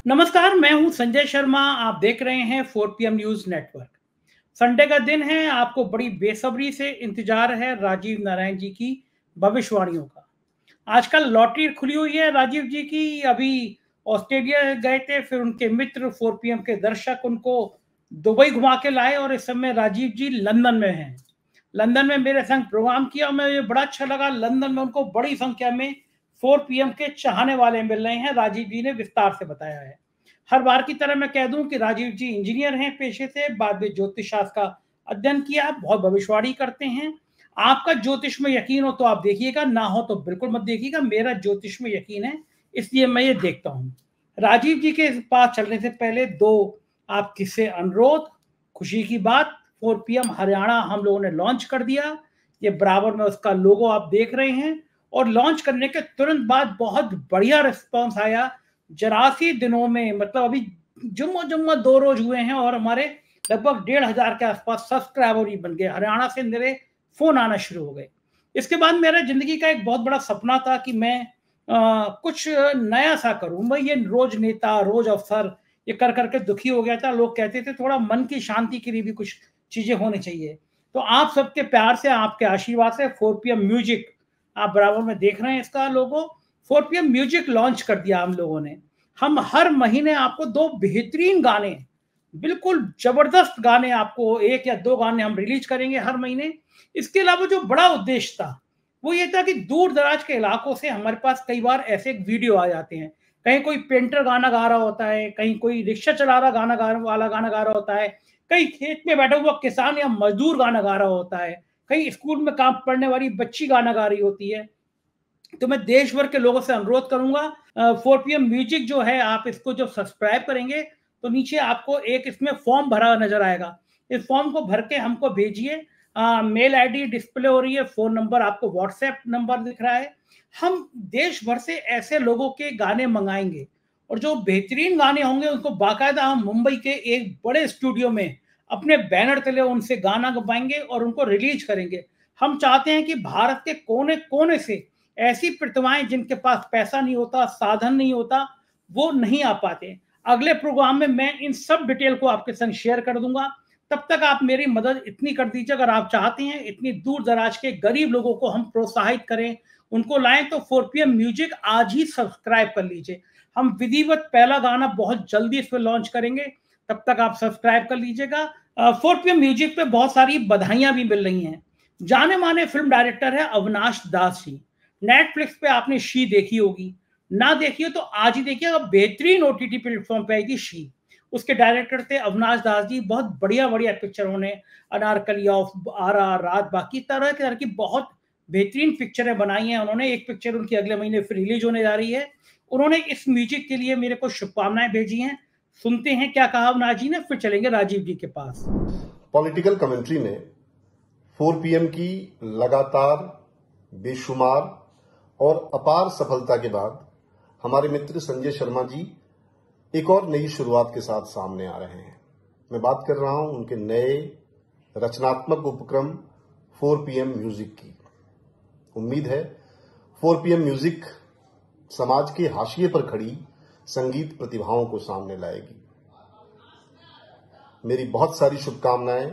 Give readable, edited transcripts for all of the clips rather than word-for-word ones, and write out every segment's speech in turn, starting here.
नमस्कार, मैं हूं संजय शर्मा। आप देख रहे हैं 4 PM न्यूज नेटवर्क। संडे का दिन है, आपको बड़ी बेसब्री से इंतजार है राजीव नारायण जी की भविष्यवाणियों का। आजकल लॉटरी खुली हुई है राजीव जी की। अभी ऑस्ट्रेलिया गए थे, फिर उनके मित्र 4 PM के दर्शक उनको दुबई घुमा के लाए और इस समय राजीव जी लंदन में हैं। लंदन में मेरे संग प्रोग्राम किया, मुझे बड़ा अच्छा लगा। लंदन में उनको बड़ी संख्या में 4 PM के चाहने वाले मिल रहे हैं, राजीव जी ने विस्तार से बताया है। हर बार की तरह मैं कह दूं कि राजीव जी इंजीनियर हैं पेशे से, बाद में ज्योतिष शास्त्र का अध्ययन किया, बहुत भविष्यवाणी करते हैं। आपका ज्योतिष में यकीन हो तो आप देखिएगा, ना हो तो बिल्कुल मत देखिएगा। मेरा ज्योतिष में यकीन है, इसलिए मैं ये देखता हूं। राजीव जी के पास चलने से पहले दो आप किससे अनुरोध। खुशी की बात, 4 PM हरियाणा हम लोगों ने लॉन्च कर दिया। ये बराबर में उसका लोगो आप देख रहे हैं, और लॉन्च करने के तुरंत बाद बहुत बढ़िया रिस्पांस आया। 84 दिनों में, मतलब अभी जुम्मा 2 रोज हुए हैं और हमारे लगभग 1,500 के आसपास सब्सक्राइबर ही बन गए। हरियाणा से मेरे फोन आना शुरू हो गए। इसके बाद मेरा जिंदगी का एक बहुत बड़ा सपना था कि मैं कुछ नया सा करूं। मैं ये रोज नेता रोज अफसर ये कर करके दुखी हो गया था। लोग कहते थे थोड़ा मन की शांति के लिए भी कुछ चीजें होनी चाहिए। तो आप सबके प्यार से, आपके आशीर्वाद से 4 PM म्यूजिक, आप बराबर में देख रहे हैं इसका लोगो, 4 PM म्यूजिक लॉन्च कर दिया हम लोगों ने। हम हर महीने आपको 2 बेहतरीन गाने, बिल्कुल जबरदस्त गाने, आपको 1 या 2 गाने हम रिलीज करेंगे हर महीने। इसके अलावा जो बड़ा उद्देश्य था वो ये था कि दूर दराज के इलाकों से हमारे पास कई बार ऐसे वीडियो आ जाते हैं। कहीं कोई पेंटर गाना गा रहा होता है, कहीं कोई रिक्शा चला रहा गाना गा रहा होता है, कहीं खेत में बैठा हुआ किसान या मजदूर गाना गा रहा होता है, कहीं स्कूल में काम पढ़ने वाली बच्ची गाना गा रही होती है। तो मैं देश भर के लोगों से अनुरोध करूंगा, 4 PM म्यूजिक जो है, आप इसको जब सब्सक्राइब करेंगे तो नीचे आपको एक इसमें फॉर्म भरा नजर आएगा। इस फॉर्म को भर के हमको भेजिए। मेल आईडी डिस्प्ले हो रही है, फोन नंबर आपको व्हाट्सएप नंबर दिख रहा है। हम देश भर से ऐसे लोगों के गाने मंगाएंगे, और जो बेहतरीन गाने होंगे उनको बाकायदा हम मुंबई के एक बड़े स्टूडियो में अपने बैनर तले उनसे गाना गवाएंगे और उनको रिलीज करेंगे। हम चाहते हैं कि भारत के कोने कोने से ऐसी प्रतिभाएं जिनके पास पैसा नहीं होता, साधन नहीं होता, वो नहीं आ पाते। अगले प्रोग्राम में मैं इन सब डिटेल को आपके संग शेयर कर दूंगा। तब तक आप मेरी मदद इतनी कर दीजिए, अगर आप चाहते हैं इतनी दूर दराज के गरीब लोगों को हम प्रोत्साहित करें, उनको लाएं, तो 4 PM म्यूजिक आज ही सब्सक्राइब कर लीजिए। हम विधिवत पहला गाना बहुत जल्दी इस पर लॉन्च करेंगे, तब तक आप सब्सक्राइब कर लीजिएगा। 4 PM म्यूजिक पे बहुत सारी बधाइयां भी मिल रही हैं। जाने माने फिल्म डायरेक्टर है अविनाश दास जी। नेटफ्लिक्स पे आपने शी देखी होगी, ना देखी हो तो आज ही देखिए। अब बेहतरीन OTT प्लेटफॉर्म पे आई थी शी। उसके डायरेक्टर थे अविनाश दास जी। बहुत बढ़िया बढ़िया पिक्चर उन्होंने, अनारकली ऑफ RR, रात बाकी, तरह की बहुत बेहतरीन पिक्चरें बनाई हैं उन्होंने। एक पिक्चर उनकी अगले महीने फिर रिलीज होने जा रही है। उन्होंने इस म्यूजिक के लिए मेरे को शुभकामनाएं भेजी हैं। सुनते हैं क्या कहा अविनाश जी ने, फिर चलेंगे राजीव जी के पास। पॉलिटिकल कमेंट्री में 4 PM की लगातार बेशुमार और अपार सफलता के बाद हमारे मित्र संजय शर्मा जी एक और नई शुरुआत के साथ सामने आ रहे हैं। मैं बात कर रहा हूं उनके नए रचनात्मक उपक्रम 4 PM म्यूजिक की। उम्मीद है 4 PM म्यूजिक समाज के हाशिए पर खड़ी संगीत प्रतिभाओं को सामने लाएगी। मेरी बहुत सारी शुभकामनाएं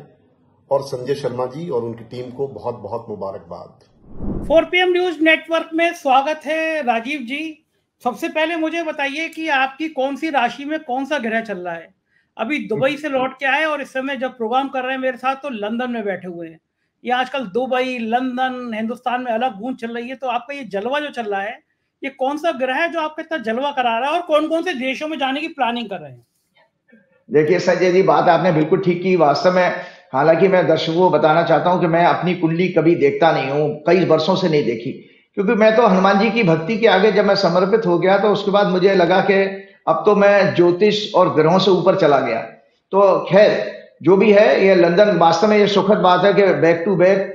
और संजय शर्मा जी और उनकी टीम को बहुत बहुत मुबारकबाद। 4 PM न्यूज नेटवर्क में स्वागत है राजीव जी। सबसे पहले मुझे बताइए कि आपकी कौन सी राशि में कौन सा ग्रह चल रहा है। अभी दुबई से लौट के आए और इस समय जब प्रोग्राम कर रहे हैं मेरे साथ तो लंदन में बैठे हुए हैं। ये आजकल दुबई, लंदन, हिंदुस्तान में अलग गूंज चल रही है। तो आपका ये जलवा जो चल रहा है, ये कौन सा ग्रह है जो आपका इतना जलवा करा रहा है, और कौन कौन से देशों में जाने की प्लानिंग कर रहे हैं? देखिए संजय जी, बात आपने बिल्कुल ठीक की। वास्तव में हालांकि मैं दर्शकों को बताना चाहता हूं कि मैं अपनी कुंडली कभी देखता नहीं हूं, कई वर्षों से नहीं देखी, क्योंकि मैं तो हनुमान जी की भक्ति के आगे जब मैं समर्पित हो गया तो उसके बाद मुझे लगा कि अब तो मैं ज्योतिष और ग्रहों से ऊपर चला गया। तो खैर जो भी है, ये लंदन, वास्तव में ये सुखद बात है कि बैक टू बैक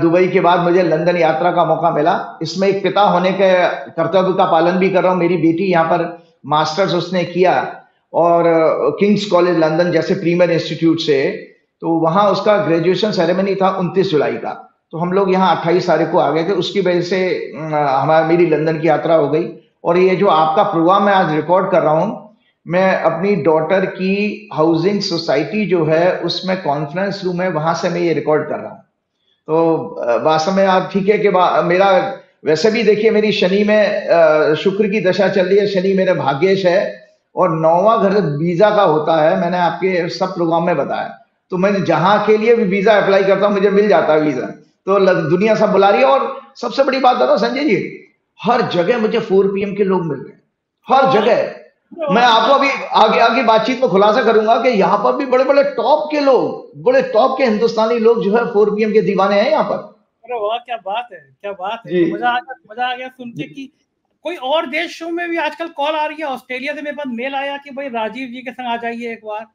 दुबई के बाद मुझे लंदन यात्रा का मौका मिला। इसमें एक पिता होने के कर्तव्य का पालन भी कर रहा हूँ। मेरी बेटी यहाँ पर मास्टर्स उसने किया और किंग्स कॉलेज लंदन जैसे प्रीमियर इंस्टीट्यूट से, तो वहां उसका ग्रेजुएशन सेरेमनी था 29 जुलाई का। तो हम लोग यहाँ 28 तारीख को आ गए थे। उसकी वजह से मेरी लंदन की यात्रा हो गई। और ये जो आपका प्रोग्राम मैं आज रिकॉर्ड कर रहा हूँ, मैं अपनी डॉटर की हाउसिंग सोसाइटी जो है उसमें कॉन्फ्रेंस रूम है, वहां से मैं ये रिकॉर्ड कर रहा हूँ। तो वास्तव में आप ठीक है कि मेरा वैसे भी देखिए मेरी शनि में शुक्र की दशा चल रही है, शनि मेरे भाग्येश है और 9वां घर वीजा का होता है, मैंने आपके सब प्रोग्राम में बताया। तो मैं जहां के लिए भी वीजा अप्लाई करता हूं मुझे मिल जाता है वीजा। तो दुनिया सब बुला रही है और सबसे बड़ी बात बताओ संजय जी, हर जगह मुझे 4 PM के लोग मिल रहे हैं, हर जगह। मैं आपको अभी आगे आगे बातचीत में खुलासा करूंगा कि यहाँ पर भी बड़े बड़े टॉप के लोग, बड़े टॉप के हिंदुस्तानी लोग जो है 4 PM के दीवाने हैं यहाँ पर। अरे वाह, क्या बात है, क्या बात है। जी। तो मजा आ गया सुन के कि कोई और देशों में भी आजकल कॉल आ रही है। ऑस्ट्रेलिया से मेरे पास मेल आया कि भाई राजीव जी के संग आ जाइए एक बार।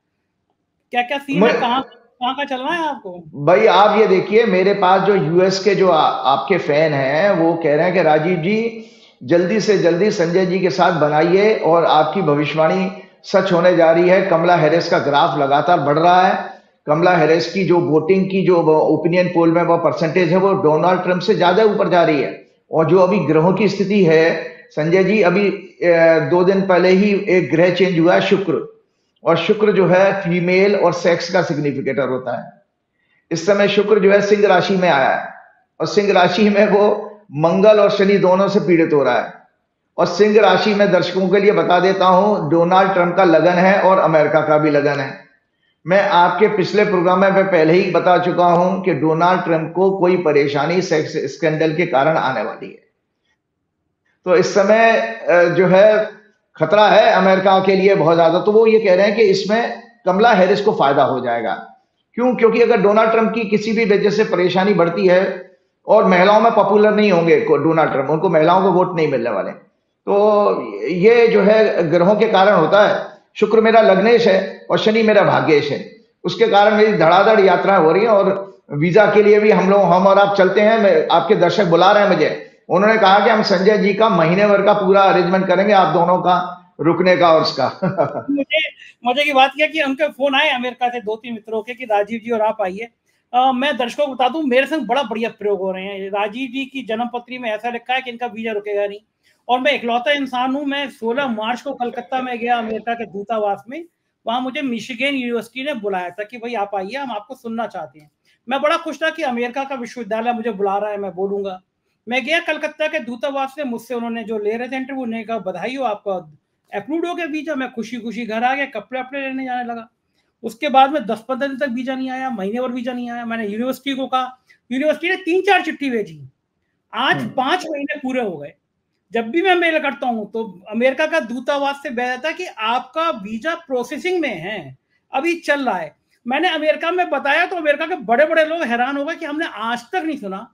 क्या क्या सीन है, कहाँ का चलना है आपको? भाई आप ये देखिए, मेरे पास जो यूएस के जो आपके फैन हैं वो कह रहे हैं कि राजीव जी जल्दी से जल्दी संजय जी के साथ बनाइए और आपकी भविष्यवाणी सच होने जा रही है। कमला हैरिस का ग्राफ लगातार बढ़ रहा है। कमला हैरिस की जो वोटिंग की जो ओपिनियन पोल में वो परसेंटेज है वो डोनाल्ड ट्रंप से ज्यादा ऊपर जा रही है। और जो अभी ग्रहों की स्थिति है संजय जी, अभी 2 दिन पहले ही एक ग्रह चेंज हुआ है शुक्र, और शुक्र जो है फीमेल और सेक्स का सिग्निफिकेटर होता है। इस समय शुक्र जो है सिंह राशि में आया है और सिंह राशि में वो मंगल और शनि दोनों से पीड़ित हो रहा है। और सिंह राशि में दर्शकों के लिए बता देता हूं, डोनाल्ड ट्रंप का लगन है और अमेरिका का भी लगन है। मैं आपके पिछले प्रोग्राम में पहले ही बता चुका हूं कि डोनाल्ड ट्रंप को कोई परेशानी सेक्स स्कैंडल के कारण आने वाली है। तो इस समय जो है खतरा है अमेरिका के लिए बहुत ज्यादा। तो वो ये कह रहे हैं कि इसमें कमला हैरिस को फायदा हो जाएगा। क्यों? क्योंकि अगर डोनाल्ड ट्रंप की किसी भी वजह से परेशानी बढ़ती है और महिलाओं में पॉपुलर नहीं होंगे डोनाल्ड ट्रंप, उनको महिलाओं को वोट नहीं मिलने वाले, तो ये जो है ग्रहों के कारण होता है। शुक्र मेरा लग्नेश है और शनि मेरा भाग्येश है, उसके कारण मेरी धड़ाधड़ यात्राएं हो रही हैं। और वीजा के लिए भी हम और आप चलते हैं। आपके दर्शक बुला रहे हैं मुझे, उन्होंने कहा कि हम संजय जी का महीने भर का पूरा अरेंजमेंट करेंगे, आप दोनों का रुकने का और उसका। मुझे मजे की बात किया कि उनके फोन आए अमेरिका से 2-3 मित्रों के कि राजीव जी और आप आइए। मैं दर्शकों को बता दूं, मेरे संग बड़ा बढ़िया प्रयोग हो रहे हैं। राजीव जी की जन्म पत्री में ऐसा लिखा है कि इनका वीजा रुकेगा नहीं। और मैं इकलौता इंसान हूं, मैं 16 मार्च को कलकत्ता में गया अमेरिका के दूतावास में। वहां मुझे मिशिगन यूनिवर्सिटी ने बुलाया था कि भाई आप आइए, हम आपको सुनना चाहते हैं। मैं बड़ा खुश था कि अमेरिका का विश्वविद्यालय मुझे बुला रहा है, मैं बोलूंगा। मैं गया कलकत्ता के दूतावास से, मुझसे उन्होंने जो ले रहे थे इंटरव्यू, उन्होंने कहा बधाई हो, आपका अप्रूव्ड हो गया वीजा। मैं खुशी खुशी घर आ गया, कपड़े अपने लेने जाने लगा। उसके बाद में 10-15 दिन तक वीजा नहीं आया, महीने भर वीजा नहीं आया। मैंने यूनिवर्सिटी को कहा, यूनिवर्सिटी ने 3-4 चिट्ठी भेजी। आज 5 महीने पूरे हो गए। जब भी मैं मेल करता हूं तो अमेरिका का दूतावास से बताता है कि आपका वीजा प्रोसेसिंग में है, अभी चल रहा है। मैंने अमेरिका में बताया तो अमेरिका के बड़े बड़े लोग हैरान हो गए कि हमने आज तक नहीं सुना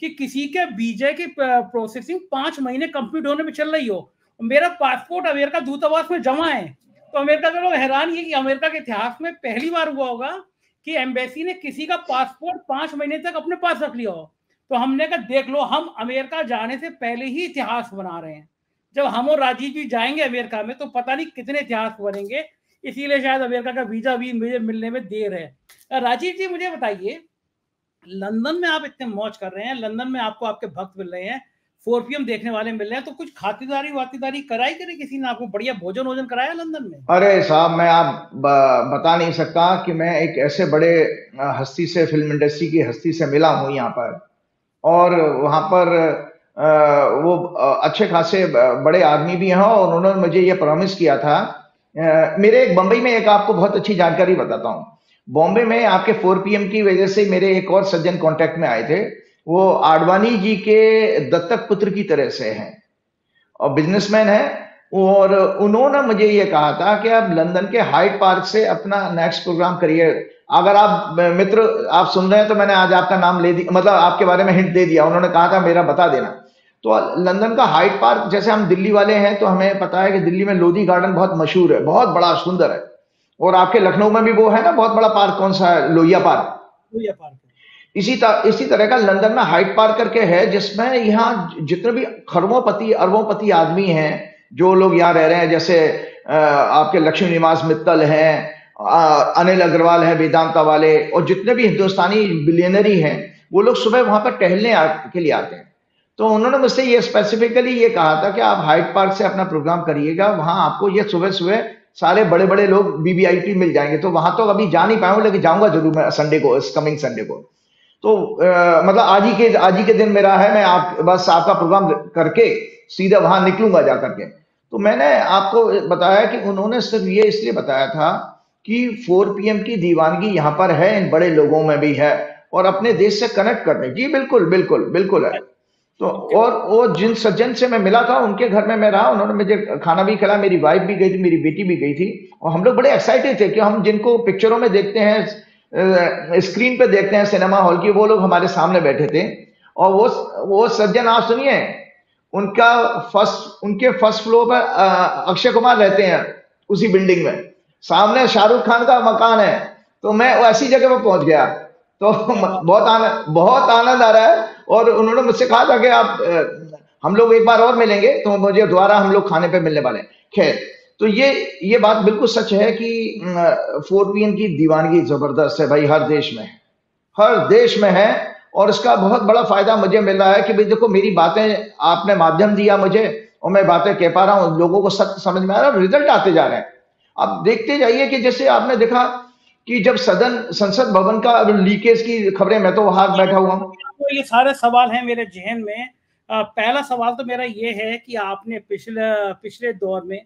कि किसी के वीजा की प्रोसेसिंग 5 महीने कंप्लीट होने में चल रही हो। मेरा पासपोर्ट अमेरिका दूतावास में जमा है। तो अमेरिका के लोग हैरान ये कि अमेरिका के इतिहास में पहली बार हुआ होगा कि एम्बेसी ने किसी का पासपोर्ट 5 महीने तक अपने पास रख लिया हो। तो हमने कहा देख लो, हम अमेरिका जाने से पहले ही इतिहास बना रहे हैं। जब हम और राजीव जी जाएंगे अमेरिका में तो पता नहीं कितने इतिहास बनेंगे। इसीलिए शायद अमेरिका का वीजा भी मुझे मिलने में देर है। राजीव जी मुझे बताइए, लंदन में आप इतने मौज कर रहे हैं, लंदन में आपको आपके भक्त मिल रहे हैं, 4 PM देखने वाले मिल रहे हैं, तो कुछ खातिरदारी वातिरदारी कराई करे किसी ने? आपको बढ़िया भोजन वोजन कराया लंदन में? अरे साहब, मैं आप बता नहीं सकता कि मैं एक ऐसे बड़े हस्ती से, फिल्म इंडस्ट्री की हस्ती से मिला हूं यहाँ पर। और वहां पर वो अच्छे खासे बड़े आदमी भी हैं और उन्होंने मुझे ये प्रॉमिस किया था। मेरे एक बंबई में एक आपको बहुत अच्छी जानकारी बताता हूँ। बॉम्बे में आपके 4 PM की वजह से मेरे एक और सज्जन कांटेक्ट में आए थे। वो आडवाणी जी के दत्तक पुत्र की तरह से हैं और बिजनेसमैन है। और उन्होंने मुझे ये कहा था कि आप लंदन के हाइड पार्क से अपना नेक्स्ट प्रोग्राम करिए। अगर आप मित्र आप सुन रहे हैं तो मैंने आज आपका नाम ले दिया, मतलब आपके बारे में हिंट दे दिया। उन्होंने कहा था मेरा बता देना। तो लंदन का हाइड पार्क, जैसे हम दिल्ली वाले हैं तो हमें पता है कि दिल्ली में लोधी गार्डन बहुत मशहूर है, बहुत बड़ा सुंदर है। और आपके लखनऊ में भी वो है ना बहुत बड़ा पार्क, कौन सा है? लोहिया पार्क। लोहिया पार्क। इसी तरह का लंदन में हाइड पार्क करके है, जिसमें यहाँ जितने भी खरबोंपति अरबोंपति आदमी हैं, जो लोग यहाँ रह रहे हैं, जैसे आपके लक्ष्मी निवास मित्तल हैं, अनिल अग्रवाल है वेदांता वाले, और जितने भी हिंदुस्तानी बिलियनरी हैं, वो लोग सुबह वहां पर टहलने के लिए आते हैं। तो उन्होंने मुझसे ये स्पेसिफिकली ये कहा था कि आप हाइड पार्क से अपना प्रोग्राम करिएगा, वहां आपको ये सुबह सुबह सारे बड़े बड़े लोग वीवीआईपी मिल जाएंगे। तो वहां तो अभी जा नहीं पाया हूं, लेकिन जाऊंगा जरूर मैं संडे को, इस कमिंग संडे को। तो मतलब आज ही के दिन मेरा है, मैं बस आपका प्रोग्राम करके सीधा वहां निकलूंगा जा करके। तो मैंने आपको बताया कि उन्होंने सिर्फ ये इसलिए बताया था कि 4 PM की दीवानगी यहाँ पर है, इन बड़े लोगों में भी है, और अपने देश से कनेक्ट करने। जी बिल्कुल बिल्कुल बिल्कुल है। तो और वो जिन सज्जन से मैं मिला था उनके घर में मैं रहा, उन्होंने मुझे खाना भी खिलाया, मेरी वाइफ भी गई थी, मेरी बेटी भी गई थी, और हम लोग बड़े एक्साइटेड थे कि हम जिनको पिक्चरों में देखते हैं, स्क्रीन पे देखते हैं सिनेमा हॉल की, वो लोग हमारे सामने बैठे थे। और वो सज्जन, आप सुनिए, उनके फर्स्ट फ्लोर पर अक्षय कुमार रहते हैं, उसी बिल्डिंग में, सामने शाहरुख खान का मकान है। तो मैं ऐसी जगह पर पहुंच गया, तो बहुत आनंद आ रहा है। और उन्होंने मुझसे कहा था कि आप हम लोग एक बार और मिलेंगे, तो मुझे दोबारा हम लोग खाने पे मिलने वाले हैं। खैर, तो ये बात बिल्कुल सच है कि 4 PM की दीवानगी जबरदस्त है भाई, हर देश में है। और इसका बहुत बड़ा फायदा मुझे मिल रहा है कि भाई देखो, मेरी बातें आपने माध्यम दिया मुझे, और मैं बातें कह पा रहा हूं, लोगों को सत्य समझ में आ रहा है, रिजल्ट आते जा रहे हैं। अब देखते जाइए कि जैसे आपने देखा कि जब संसद भवन का लीकेज की खबरें, मैं तो वहां बैठा हुआ हूं। तो ये सारे सवाल हैं मेरे जहन में। पहला सवाल तो मेरा ये है कि आपने पिछले दौर में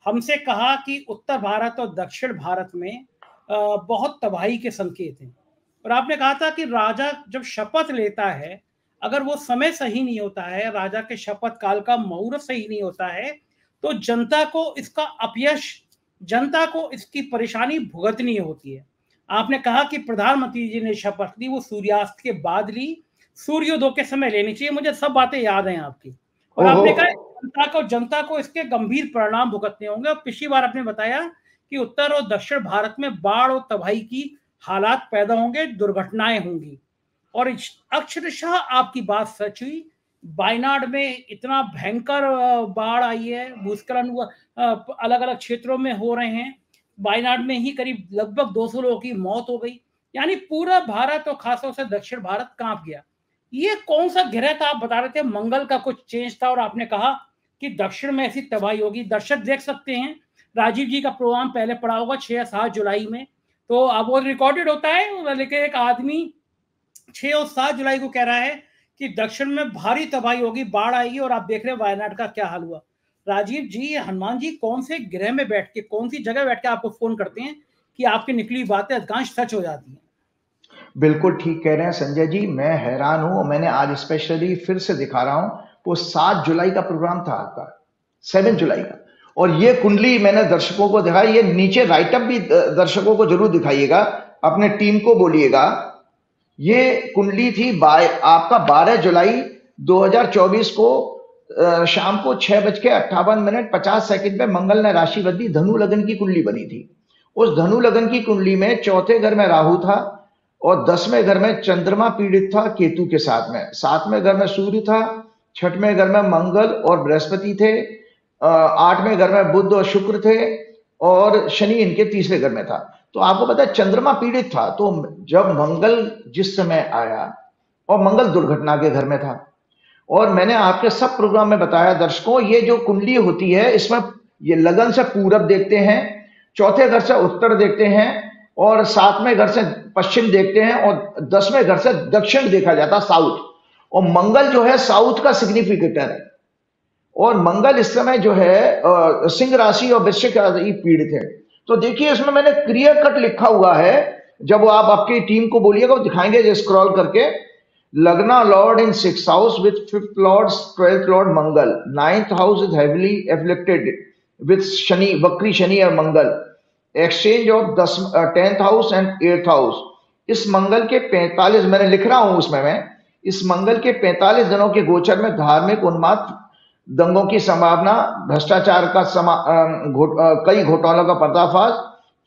हमसे कहा कि उत्तर भारत और दक्षिण भारत में बहुत तबाही के संकेत हैं, और आपने कहा था कि राजा जब शपथ लेता है, अगर वो समय सही नहीं होता है, राजा के शपथ काल का मुहूर्त सही नहीं होता है, तो जनता को इसका अपयश, जनता को इसकी परेशानी भुगतनी होती है। आपने कहा कि प्रधानमंत्री जी ने शपथ ली, वो सूर्यास्त के बाद ली, सूर्योदय के समय लेनी चाहिए। मुझे सब बातें याद हैं आपकी। और आपने कहा जनता को इसके गंभीर परिणाम भुगतने होंगे। और पिछली बार आपने बताया कि उत्तर और दक्षिण भारत में बाढ़ और तबाही की हालात पैदा होंगे, दुर्घटनाएं होंगी, और अक्षरशः आपकी बात सच हुई। वायनाड में इतना भयंकर बाढ़ आई है, भूस्खलन हुआ, अलग अलग क्षेत्रों में हो रहे हैं। वायनाड में ही करीब लगभग 200 लोगों की मौत हो गई, यानी पूरा भारत और खासतौर से दक्षिण भारत कांप गया। ये कौन सा ग्रह था? आप बता रहे थे मंगल का कुछ चेंज था, और आपने कहा कि दक्षिण में ऐसी तबाही होगी। दर्शक देख सकते हैं, राजीव जी का प्रोग्राम पहले पड़ा होगा 6 या 7 जुलाई में, तो अब वो रिकॉर्डेड होता है, लेकिन एक आदमी 6 और 7 जुलाई को कह रहा है कि दक्षिण में भारी तबाही होगी, बाढ़ आएगी, और आप देख रहे हैं वायनाड का क्या हाल हुआ। राजीव जी, हनुमान जी कौन से ग्रह में बैठ के, कौन सी जगह बैठ के आपको फोन करते हैं कि आपकी निकली बातें अधिकांश सच हो जाती हैं? बिल्कुल ठीक कह रहे हैं संजय जी, मैं हैरान हूं। मैंने आज स्पेशली फिर से दिखा रहा हूं, वो 7 जुलाई का प्रोग्राम था आपका, 7 जुलाई का, और ये कुंडली मैंने दर्शकों को दिखाई। ये नीचे राइटअप भी दर्शकों को जरूर दिखाइएगा, अपने टीम को बोलिएगा। ये कुंडली थी आपका 12 जुलाई 2024 को शाम को 6:58 पे मंगल ने राशि बदली, धनु लगन की कुंडली बनी थी। उस धनु लगन की कुंडली में चौथे घर में राहु था, और 10वें घर में चंद्रमा पीड़ित था केतु के साथ में, 7वें घर में सूर्य था, 6वें घर में मंगल और बृहस्पति थे, 8वें घर में बुध और शुक्र थे, और शनि इनके 3रे घर में था। तो आपको पता है चंद्रमा पीड़ित था। तो जब मंगल जिस समय आया, और मंगल दुर्घटना के घर में था, और मैंने आपके सब प्रोग्राम में बताया दर्शकों, ये जो कुंडली होती है इसमें ये लगन से पूरब देखते हैं, चौथे घर से उत्तर देखते हैं, और 7वें घर से पश्चिम देखते हैं, और 10वें घर से दक्षिण देखा जाता, साउथ। और मंगल जो है साउथ का सिग्निफिकेटर है, और मंगल इस समय जो है सिंह राशि और वृश्चिक राशि पीड़ित है। तो देखिए इसमें मैंने क्लियर कट लिखा हुआ है, जब आप आपकी टीम को बोलिएगा वो दिखाएंगे स्क्रॉल करके। Lagna lord in 6th house with 5th lord 12th lord Mangal, 9th house is heavily afflicted with Shani, vakri Shani और Mangal, exchange of 10th house and 8th house. इस मंगल के 45, मैंने लिख रहा हूं उसमें मैं, इस मंगल के 45 दिनों के गोचर में धार्मिक उन्माद, दंगों की संभावना, भ्रष्टाचार का कई घोटालों का पर्दाफाश,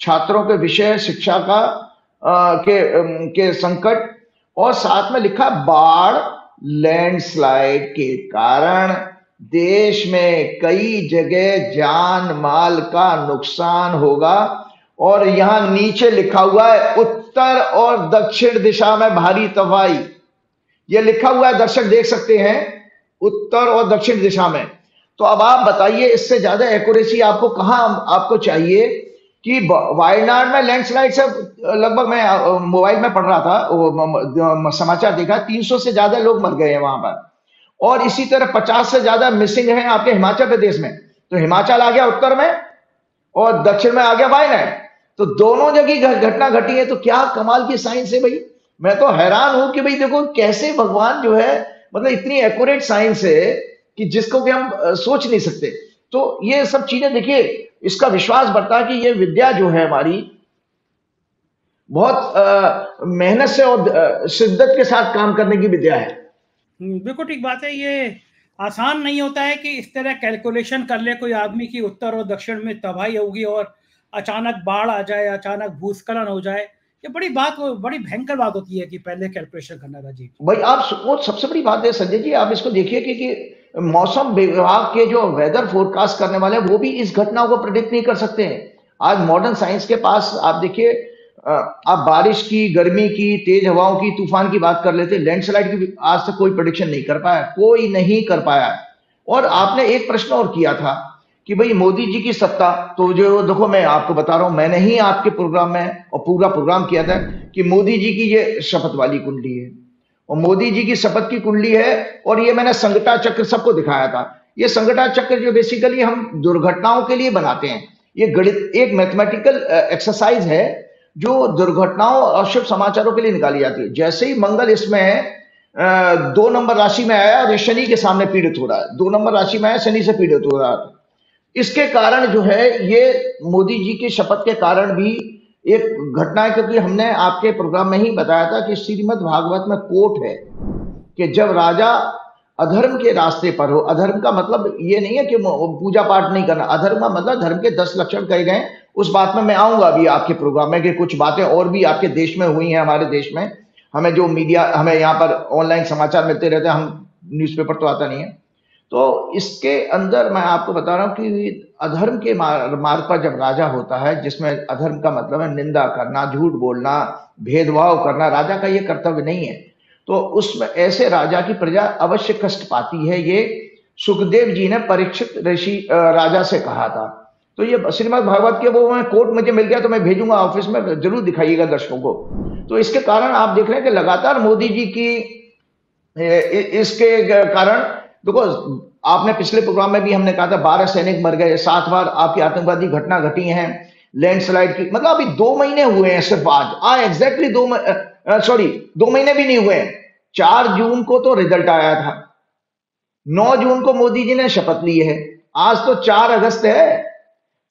छात्रों के विषय शिक्षा का के संकट, और साथ में लिखा बाढ़, लैंडस्लाइड के कारण देश में कई जगह जान माल का नुकसान होगा। और यहां नीचे लिखा हुआ है उत्तर और दक्षिण दिशा में भारी तबाही, यह लिखा हुआ है, दर्शक देख सकते हैं, उत्तर और दक्षिण दिशा में। तो अब आप बताइए इससे ज्यादा एक्यूरेसी आपको कहां आपको चाहिए कि वायनाड में लैंडस्लाइड से लगभग मैं मोबाइल में पढ़ रहा था, समाचार देखा, 300 से ज्यादा लोग मर गए हैं वहां पर, और इसी तरह 50 से ज्यादा मिसिंग है आपके हिमाचल प्रदेश में। तो हिमाचल आ गया उत्तर में और दक्षिण में आ गया वायनाड, तो दोनों जगह घटना घटी है। तो क्या कमाल की साइंस है भाई। मैं तो हैरान हूं कि भाई देखो कैसे भगवान जो है, मतलब इतनी एक्यूरेट साइंस है कि जिसको कि हम सोच नहीं सकते। तो ये सब चीजें देखिए, इसका विश्वास बढ़ता है कि ये विद्या जो है हमारी बहुत मेहनत से और शिद्दत के साथ काम करने की विद्या है। बिल्कुल ठीक बात है। ये आसान नहीं होता है कि इस तरह कैलकुलेशन कर ले कोई आदमी की उत्तर और दक्षिण में तबाही होगी और अचानक बाढ़ आ जाए, अचानक भूस्खलन हो जाए। ये बड़ी भयंकर बात होती है कि पहले कैलकुलेशन करना। राजीव भाई आप वो सबसे बड़ी बात है संजय जी, आप इसको देखिए कि मौसम विभाग के जो वेदर फोरकास्ट करने वाले हैं वो भी इस घटना को प्रेडिक्ट नहीं कर सकते हैं। आज मॉडर्न साइंस के पास आप देखिए, आप बारिश की, गर्मी की, तेज हवाओं की, तूफान की बात कर लेते, लैंडस्लाइड की आज तक कोई प्रेडिक्शन नहीं कर पाया, कोई नहीं कर पाया। और आपने एक प्रश्न और किया था कि भाई मोदी जी की सत्ता, तो जो देखो मैं आपको बता रहा हूं, मैंने ही आपके प्रोग्राम में और पूरा प्रोग्राम किया था कि मोदी जी की ये शपथ वाली कुंडली है और मोदी जी की शपथ की कुंडली है, और ये मैंने संकटा चक्र सबको दिखाया था। ये संकटा चक्र जो बेसिकली हम दुर्घटनाओं के लिए बनाते हैं, ये गणित एक मैथमेटिकल एक्सरसाइज है जो दुर्घटनाओं और शुभ समाचारों के लिए निकाली जाती है। जैसे ही मंगल इसमें 2 नंबर राशि में आया और शनि के सामने पीड़ित हो रहा है, 2 नंबर राशि में आया, शनि से पीड़ित हो रहा है, इसके कारण जो है ये मोदी जी की शपथ के कारण भी एक घटना है। क्योंकि हमने आपके प्रोग्राम में ही बताया था कि श्रीमद् भागवत में कोट है कि जब राजा अधर्म के रास्ते पर हो, अधर्म का मतलब ये नहीं है कि पूजा पाठ नहीं करना, अधर्म का मतलब धर्म के 10 लक्षण कहे गए। उस बात में मैं आऊंगा अभी आपके प्रोग्राम में कि कुछ बातें और भी आपके देश में हुई हैं, हमारे देश में। हमें जो मीडिया, हमें यहाँ पर ऑनलाइन समाचार मिलते रहते हैं, हम न्यूज़पेपर तो आता नहीं है। तो इसके अंदर मैं आपको बता रहा हूं कि अधर्म के मार्ग पर जब राजा होता है, जिसमें अधर्म का मतलब है निंदा करना, झूठ बोलना, भेदभाव करना, राजा का ये कर्तव्य नहीं है। तो उसमें ऐसे राजा की प्रजा अवश्य कष्ट पाती है। ये सुखदेव जी ने परीक्षित ऋषि राजा से कहा था। तो ये श्रीमद् भागवत के वो कोट मुझे मिल गया, तो मैं भेजूंगा ऑफिस में, जरूर दिखाइएगा दर्शकों को। तो इसके कारण आप देख रहे हैं कि लगातार मोदी जी की इसके कारण देखो, आपने पिछले प्रोग्राम में भी हमने कहा था 12 सैनिक मर गए, 7 बार आपकी आतंकवादी घटना घटी हैं, लैंडस्लाइड की, मतलब अभी 2 महीने हुए हैं सिर्फ आज एग्जैक्टली 2 महीने भी नहीं हुए हैं। 4 जून को तो रिजल्ट आया था, 9 जून को मोदी जी ने शपथ ली है, आज तो 4 अगस्त है,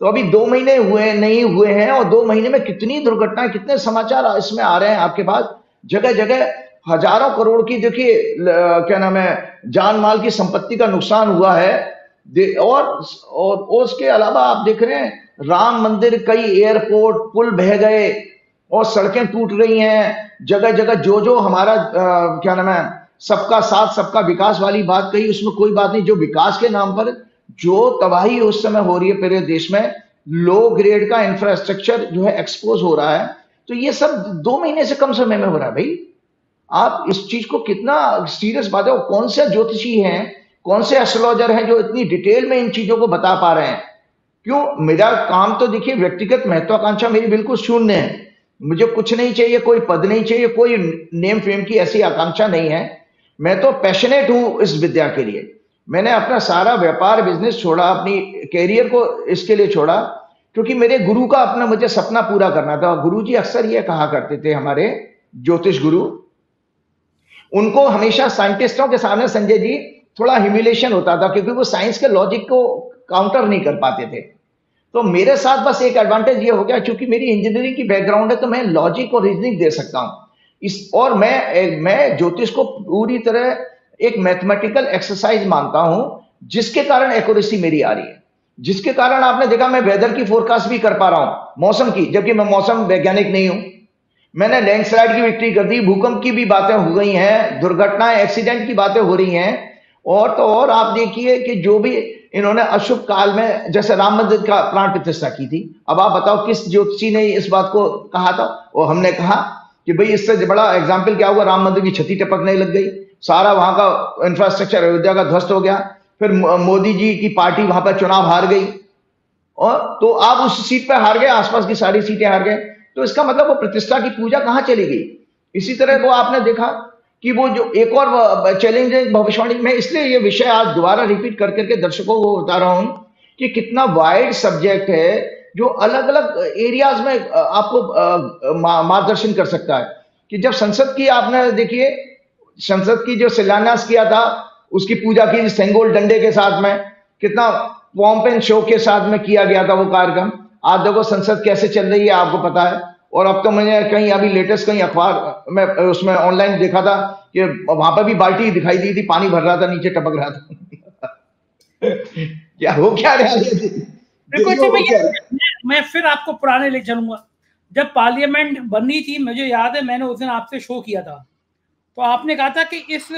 तो अभी 2 महीने नहीं हुए हैं। और 2 महीने में कितनी दुर्घटनाएं, कितने समाचार इसमें आ रहे हैं आपके पास। जगह जगह हजारों करोड़ की, देखिए क्या नाम है, जान माल की संपत्ति का नुकसान हुआ है। और उसके अलावा आप देख रहे हैं राम मंदिर, कई एयरपोर्ट, पुल बह गए और सड़कें टूट रही हैं जगह जगह। जो हमारा क्या नाम है, सबका साथ सबका विकास वाली बात कही, उसमें कोई बात नहीं। जो विकास के नाम पर जो तबाही उस समय हो रही है पूरे देश में, लो ग्रेड का इंफ्रास्ट्रक्चर जो है एक्सपोज हो रहा है, तो ये सब 2 महीने से कम समय में हो रहा है। भाई आप इस चीज को कितना सीरियस बात है। कौन से ज्योतिषी हैं, कौन से एस्ट्रोलॉजर हैं जो इतनी डिटेल में इन चीजों को बता पा रहे हैं। क्यों, मेरा काम तो देखिए, व्यक्तिगत महत्वाकांक्षा मेरी बिल्कुल शून्य है। मुझे कुछ नहीं चाहिए, कोई पद नहीं चाहिए, कोई नेम फेम की ऐसी आकांक्षा नहीं है। मैं तो पैशनेट हूं इस विद्या के लिए। मैंने अपना सारा व्यापार, बिजनेस छोड़ा, अपनी कैरियर को इसके लिए छोड़ा, क्योंकि मेरे गुरु का अपना मुझे सपना पूरा करना था। गुरु जी अक्सर ये कहा करते थे, हमारे ज्योतिष गुरु, उनको हमेशा साइंटिस्टों के सामने संजय जी थोड़ा ह्यूमिलेशन होता था, क्योंकि वो साइंस के लॉजिक को काउंटर नहीं कर पाते थे। तो मेरे साथ बस एक एडवांटेज ये हो गया, क्योंकि मेरी इंजीनियरिंग की बैकग्राउंड है, तो मैं लॉजिक और रीजनिंग दे सकता हूं और मैं ज्योतिष को पूरी तरह एक मैथमेटिकल एक्सरसाइज मानता हूं, जिसके कारण एक्यूरेसी मेरी आ रही है, जिसके कारण आपने देखा मैं वेदर की फोरकास्ट भी कर पा रहा हूं, मौसम की, जबकि मैं मौसम वैज्ञानिक नहीं हूं। मैंने लैंडस्लाइड की विक्ट्री कर दी, भूकंप की भी बातें हो गई हैं, दुर्घटनाएं, एक्सीडेंट की बातें हो रही हैं। और तो और आप देखिए कि जो भी इन्होंने अशुभ काल में, जैसे राम मंदिर का प्राण प्रतिष्ठा की थी, अब आप बताओ किस ज्योतिषी ने इस बात को कहा था। और हमने कहा कि भाई इससे बड़ा एग्जाम्पल क्या हुआ, राम मंदिर की छती टपकने लग गई, सारा वहां का इंफ्रास्ट्रक्चर अयोध्या का ध्वस्त हो गया। फिर मोदी जी की पार्टी वहां पर चुनाव हार गई, और तो आप उस सीट पर हार गए, आसपास की सारी सीटें हार गए, तो इसका मतलब वो प्रतिष्ठा की पूजा कहां चली गई। इसी तरह वो आपने देखा कि वो जो एक और चैलेंज है भविष्यवाणी में, इसलिए ये विषय आज दोबारा रिपीट कर करके दर्शकों को बता रहा हूं कि कितना वाइड सब्जेक्ट है जो अलग अलग एरियाज में आपको मार्गदर्शन कर सकता है। कि जब संसद की आपने देखिए, संसद की जो शिलान्यास किया था, उसकी पूजा की सेंगोल डंडे के साथ में, कितना पॉम्प एंड शो के साथ में किया गया था वो कार्यक्रम। आज देखो संसद कैसे चल रही है आपको पता है। और अब तो मैंने कहीं अभी लेटेस्ट कहीं अखबार में उसमें ऑनलाइन देखा था कि वहां पर भी बाल्टी दिखाई दी थी, पानी भर रहा था, नीचे टपक रहा था। क्या हो क्या रहा है। मैं फिर आपको पुराने ले चलूंगा। जब पार्लियामेंट बनी थी, मुझे याद है मैंने उस दिन आपसे शो किया था, तो आपने कहा था कि इस